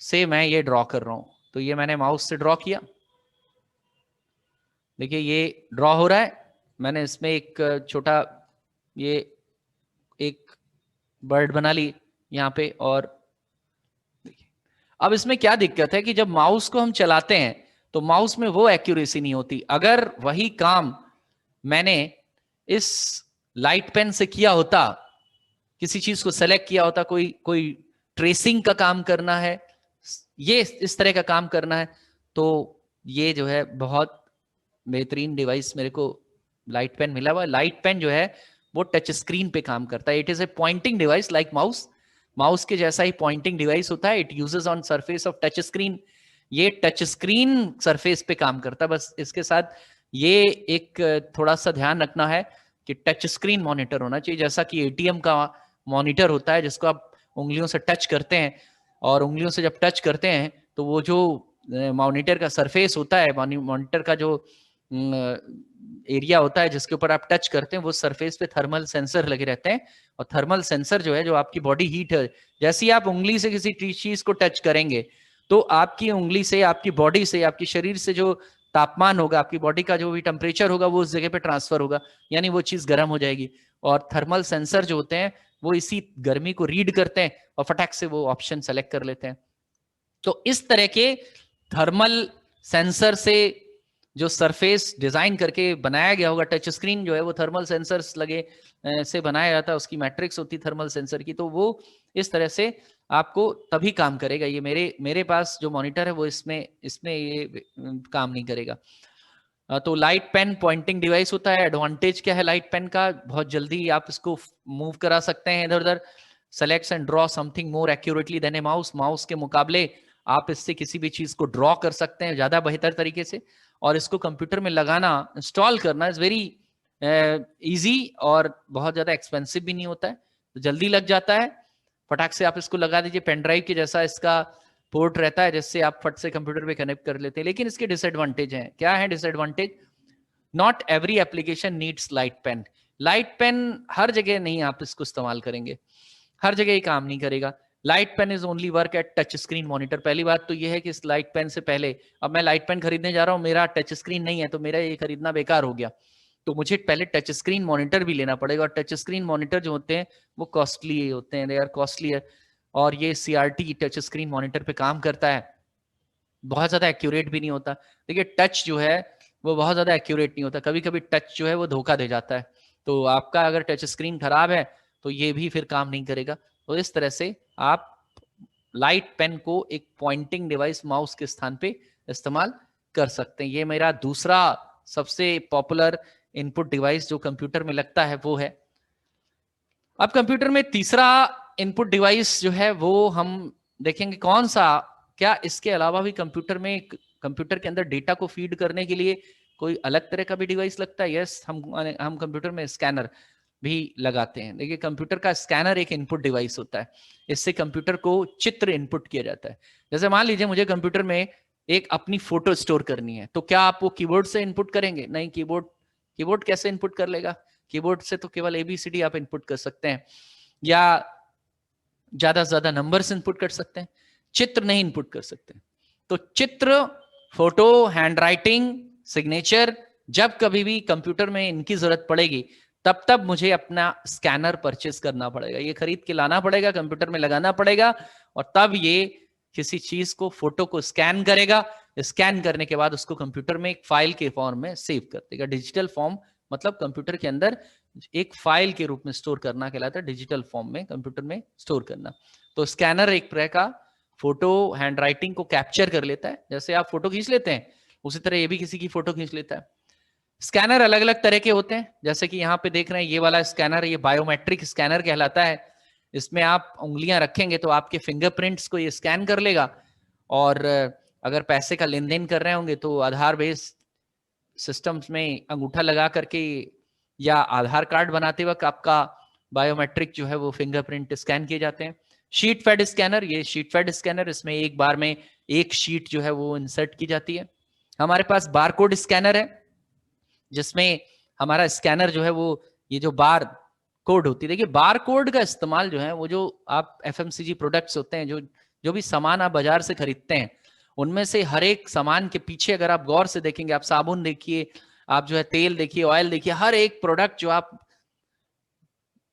Speaker 1: से मैं ये ड्रॉ कर रहा हूं, तो ये मैंने माउस से ड्रॉ किया, देखिए ये ड्रॉ हो रहा है। मैंने इसमें एक छोटा ये एक बर्ड बना ली यहाँ पे। और देखिए अब इसमें क्या दिक्कत है कि जब माउस को हम चलाते हैं तो माउस में वो एक्यूरेसी नहीं होती। अगर वही काम मैंने इस लाइट पेन से किया होता, किसी चीज को सेलेक्ट किया होता, कोई कोई ट्रेसिंग का काम करना है, ये इस तरह का काम करना है, तो ये जो है बहुत बेहतरीन डिवाइस मेरे को लाइट पेन मिला हुआ। लाइट पेन जो है वो टच स्क्रीन पे काम करता है। It is a pointing device like mouse, mouse के जैसा ही पॉइंटिंग डिवाइस होता है। It uses on surface of touch screen, ये टच स्क्रीन सरफेस पे काम करता है। बस इसके साथ ये एक थोड़ा सा ध्यान रखना है कि टच स्क्रीन मॉनिटर होना चाहिए, जैसा कि एटीएम का मॉनिटर होता है जिसको आप उंगलियों से टच करते हैं, और उंगलियों से जब टच करते हैं तो वो जो मॉनिटर का सरफेस होता है, मॉनिटर का जो एरिया होता है जिसके ऊपर आप टच करते हैं, वो सरफेस पे थर्मल सेंसर लगे रहते हैं। और थर्मल सेंसर जो है, जो आपकी बॉडी हीट है, जैसे ही आप उंगली से किसी चीज को टच करेंगे तो आपकी उंगली से, आपकी बॉडी से, आपकी शरीर से जो तापमान होगा, आपकी बॉडी का जो भी टेम्परेचर होगा, वो उस जगह पे ट्रांसफर होगा, यानी वो चीज गर्म हो जाएगी। और थर्मल सेंसर जो होते हैं वो इसी गर्मी को रीड करते हैं और फटाक से वो ऑप्शन सेलेक्ट कर लेते हैं। तो इस तरह के थर्मल सेंसर से जो सरफेस डिजाइन करके बनाया गया होगा, टच स्क्रीन जो है वो थर्मल सेंसर्स लगे से बनाया जाता है, उसकी मैट्रिक्स होती थर्मल सेंसर की, तो वो इस तरह से आपको तभी काम करेगा। ये मेरे पास जो मॉनिटर है वो इसमें ये काम नहीं करेगा। तो लाइट पेन पॉइंटिंग डिवाइस होता है। एडवांटेज क्या है लाइट पेन का? बहुत जल्दी आप इसको मूव करा सकते हैं इधर उधर, select and draw something more accurately than a mouse. Mouse के मुकाबले आप इससे किसी भी चीज को ड्रॉ कर सकते हैं ज्यादा बेहतर तरीके से। और इसको कंप्यूटर में लगाना, इंस्टॉल करना इज वेरी इजी, और बहुत ज्यादा एक्सपेंसिव भी नहीं होता है, तो जल्दी लग जाता है। फटाक से आप इसको लगा दीजिए, पेन ड्राइव के जैसा इसका पोर्ट रहता है जिससे आप फट से कंप्यूटर पे कनेक्ट कर लेते हैं। लेकिन इसके डिसएडवांटेज हैं। क्या है disadvantage? Not every application needs light pen. Light pen हर जगह नहीं आप इसको इस्तेमाल करेंगे, हर जगह ही काम नहीं करेगा। Light pen is only work at touch screen monitor. पहली बात तो यह है कि इस लाइट पेन से पहले, अब मैं लाइट पेन खरीदने जा रहा हूं, मेरा टच स्क्रीन नहीं है, तो मेरा ये खरीदना बेकार हो गया, तो मुझे पहले टच स्क्रीन मॉनिटर भी लेना पड़ेगा। और टच स्क्रीन मॉनिटर जो होते हैं वो कॉस्टली होते हैं, दे आर कॉस्टली है। और ये सीआरटी टच स्क्रीन मॉनिटर पे काम करता है, बहुत ज्यादा एक्यूरेट भी नहीं होता। देखिए टच जो है वो बहुत ज्यादा एक्यूरेट नहीं होता, कभी कभी टच जो है वो धोखा दे जाता है। तो आपका अगर टच स्क्रीन खराब है तो ये भी फिर काम नहीं करेगा। तो इस तरह से आप लाइट पेन को एक पॉइंटिंग डिवाइस माउस के स्थान पे इस्तेमाल कर सकते हैं। ये मेरा दूसरा सबसे पॉपुलर इनपुट डिवाइस जो कंप्यूटर में लगता है वो है। अब कंप्यूटर में तीसरा इनपुट डिवाइस जो है वो हम देखेंगे कौन सा। क्या इसके अलावा भी कंप्यूटर में, कंप्यूटर के अंदर डेटा को फीड करने के लिए कोई अलग तरह का भी डिवाइस लगता है? यस, हम कंप्यूटर में स्कैनर भी लगाते हैं। देखिए कंप्यूटर का स्कैनर एक इनपुट डिवाइस होता है, इससे कंप्यूटर को चित्र इनपुट किया जाता है। जैसे मान लीजिए मुझे कंप्यूटर में एक अपनी फोटो स्टोर करनी है, तो क्या आप वो कीबोर्ड से इनपुट करेंगे? नहीं, कीबोर्ड कैसे इनपुट कर लेगा? कीबोर्ड से तो केवल ABCD आप इनपुट कर सकते हैं, या ज्यादा से ज्यादा नंबर्स इनपुट कर सकते हैं, चित्र नहीं इनपुट कर सकते। तो चित्र, फोटो, हैंडराइटिंग, सिग्नेचर, जब कभी भी कंप्यूटर में इनकी जरूरत पड़ेगी तब मुझे अपना स्कैनर परचेस करना पड़ेगा, ये खरीद के लाना पड़ेगा, कंप्यूटर में लगाना पड़ेगा, और तब ये किसी चीज को, फोटो को स्कैन करेगा। स्कैन करने के बाद उसको कंप्यूटर में एक फाइल के फॉर्म में सेव कर देगा। डिजिटल फॉर्म मतलब कंप्यूटर के अंदर एक फाइल के रूप में स्टोर करना कहलाता है, डिजिटल फॉर्म में कंप्यूटर में स्टोर करना। तो स्कैनर एक तरह का फोटो, हैंडराइटिंग को कैप्चर कर लेता है। जैसे आप फोटो खींच लेते हैं उसी तरह ये भी किसी की फोटो खींच लेता है। स्कैनर अलग अलग तरह के होते हैं, जैसे कि यहाँ पे देख रहे हैं ये वाला स्कैनर, ये बायोमेट्रिक स्कैनर कहलाता है। इसमें आप उंगलियां रखेंगे तो आपके फिंगरप्रिंट्स को ये स्कैन कर लेगा, और अगर पैसे का लेन देन कर रहे होंगे तो आधार बेस्ड सिस्टम्स में अंगूठा लगा करके या आधार कार्ड बनाते वक्त आपका बायोमेट्रिक जो है वो फिंगरप्रिंट स्कैन किए जाते हैं। शीट फेड स्कैनर, ये शीट फेड स्कैनर, इसमें एक बार में एक शीट जो है वो इंसर्ट की जाती है। हमारे पास बारकोड स्कैनर है जिसमें हमारा स्कैनर जो है वो ये जो बार कोड होती है, देखिए बार कोड का इस्तेमाल जो है वो जो आप एफएमसीजी प्रोडक्ट्स होते हैं, जो भी सामान आप बाजार से खरीदते हैं, उनमें से हर एक सामान के पीछे अगर आप गौर से देखेंगे, आप साबुन देखिए, आप जो है तेल देखिए, ऑयल देखिए, हर एक प्रोडक्ट जो आप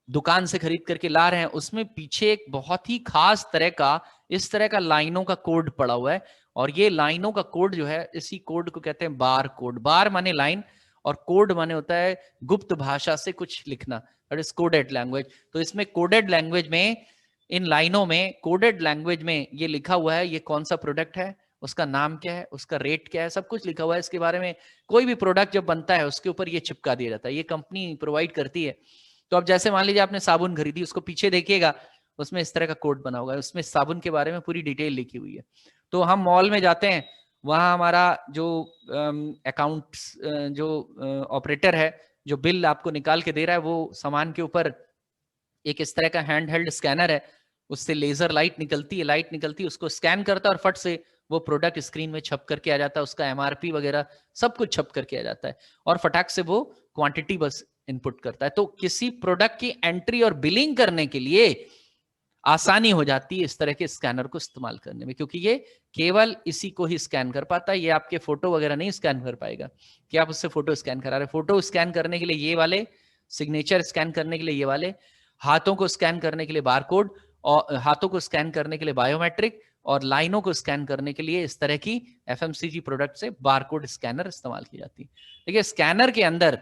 Speaker 1: दुकान से खरीद करके ला रहे हैं उसमें पीछे एक बहुत ही खास तरह का, इस तरह का लाइनों का कोड पड़ा हुआ है। और ये लाइनों का कोड जो है, इसी कोड को कहते हैं बार कोड। बार माने लाइन और कोड माने होता है गुप्त भाषा से कुछ लिखना, दैट इज कोडेड लैंग्वेज। तो इसमें कोडेड लैंग्वेज में, इन लाइनों में कोडेड लैंग्वेज में ये लिखा हुआ है ये कौन सा प्रोडक्ट है, उसका नाम क्या है, उसका रेट क्या है, सब कुछ लिखा हुआ है इसके बारे में। कोई भी प्रोडक्ट जब बनता है उसके ऊपर ये चिपका दिया जाता है, ये कंपनी प्रोवाइड करती है। तो अब जैसे मान लीजिए आपने साबुन खरीदी, उसको पीछे देखिएगा उसमें इस तरह का कोड बना होगा, उसमें साबुन के बारे में पूरी डिटेल लिखी हुई है। तो हम मॉल में जाते हैं, वहां हमारा जो अकाउंट्स जो ऑपरेटर है, जो बिल आपको निकाल के दे रहा है, वो सामान के ऊपर एक इस तरह का हैंड हेल्ड स्कैनर है, उससे लेजर लाइट निकलती है, लाइट निकलती है, उसको स्कैन करता है और फट से वो प्रोडक्ट स्क्रीन में छप करके आ जाता है, उसका एमआरपी वगैरह सब कुछ छप करके आ जाता है, और फटाक से वो क्वांटिटी बस इनपुट करता है। तो किसी प्रोडक्ट की एंट्री और बिलिंग करने के लिए आसानी हो जाती है इस तरह के स्कैनर को इस्तेमाल करने में, क्योंकि ये केवल इसी को ही स्कैन कर पाता है, ये आपके फोटो वगैरह नहीं स्कैन कर पाएगा कि आप उससे फोटो स्कैन करा रहे। फोटो स्कैन करने के लिए ये वाले, सिग्नेचर स्कैन करने के लिए ये वाले, हाथों को स्कैन करने के लिए बारकोड, और हाथों को स्कैन करने के लिए बायोमेट्रिक, और लाइनों को स्कैन करने के लिए इस तरह की एफएमसीजी प्रोडक्ट से बारकोड स्कैनर इस्तेमाल की जाती है। देखिए स्कैनर के अंदर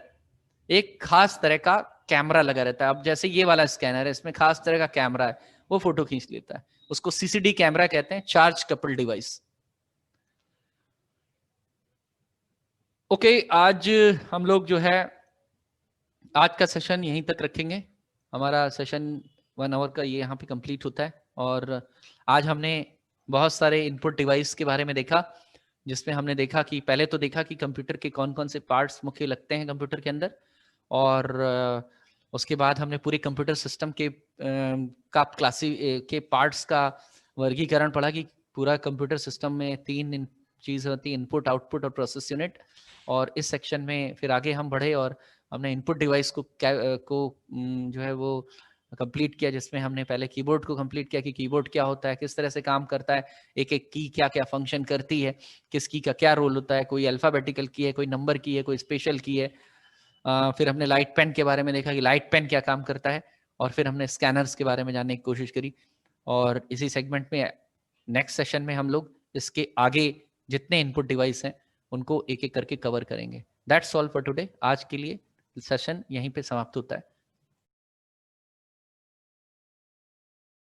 Speaker 1: एक खास तरह का कैमरा लगा रहता है। अब जैसे ये वाला स्कैनर है, इसमें खास तरह का कैमरा है, वो फोटो खींच लेता है, उसको सीसीडी कैमरा कहते हैं, चार्ज कपल डिवाइस। ओके, आज हम लोग जो है आज का सेशन यहीं तक रखेंगे। हमारा सेशन 1 आवर का ये यहाँ पे कंप्लीट होता है। और आज हमने बहुत सारे इनपुट डिवाइस के बारे में देखा, जिसमें हमने देखा कि पहले तो देखा कि कंप्यूटर के कौन कौन से पार्ट्स मुख्य लगते हैं कंप्यूटर के अंदर, और उसके बाद हमने पूरे कंप्यूटर सिस्टम के के पार्ट्स का वर्गीकरण पढ़ा कि पूरा कंप्यूटर सिस्टम में 3 चीज़ होती है, इनपुट, आउटपुट और प्रोसेस यूनिट। और इस सेक्शन में फिर आगे हम बढ़े और हमने इनपुट डिवाइस को जो है वो कंप्लीट किया, जिसमें हमने पहले कीबोर्ड को कंप्लीट किया कि कीबोर्ड क्या होता है, किस तरह से काम करता है, एक एक की क्या क्या फंक्शन करती है, किस की का क्या रोल होता है, कोई अल्फाबेटिकल की है, कोई नंबर की है, कोई स्पेशल की है। फिर हमने लाइट पेन के बारे में देखा कि लाइट पेन क्या काम करता है, और फिर हमने स्कैनर्स के बारे में जानने की कोशिश करी। और इसी सेगमेंट में नेक्स्ट सेशन में हम लोग इसके आगे जितने इनपुट डिवाइस हैं उनको एक एक करके कवर करेंगे। That's all for today. आज के लिए सेशन यहीं पे समाप्त होता है।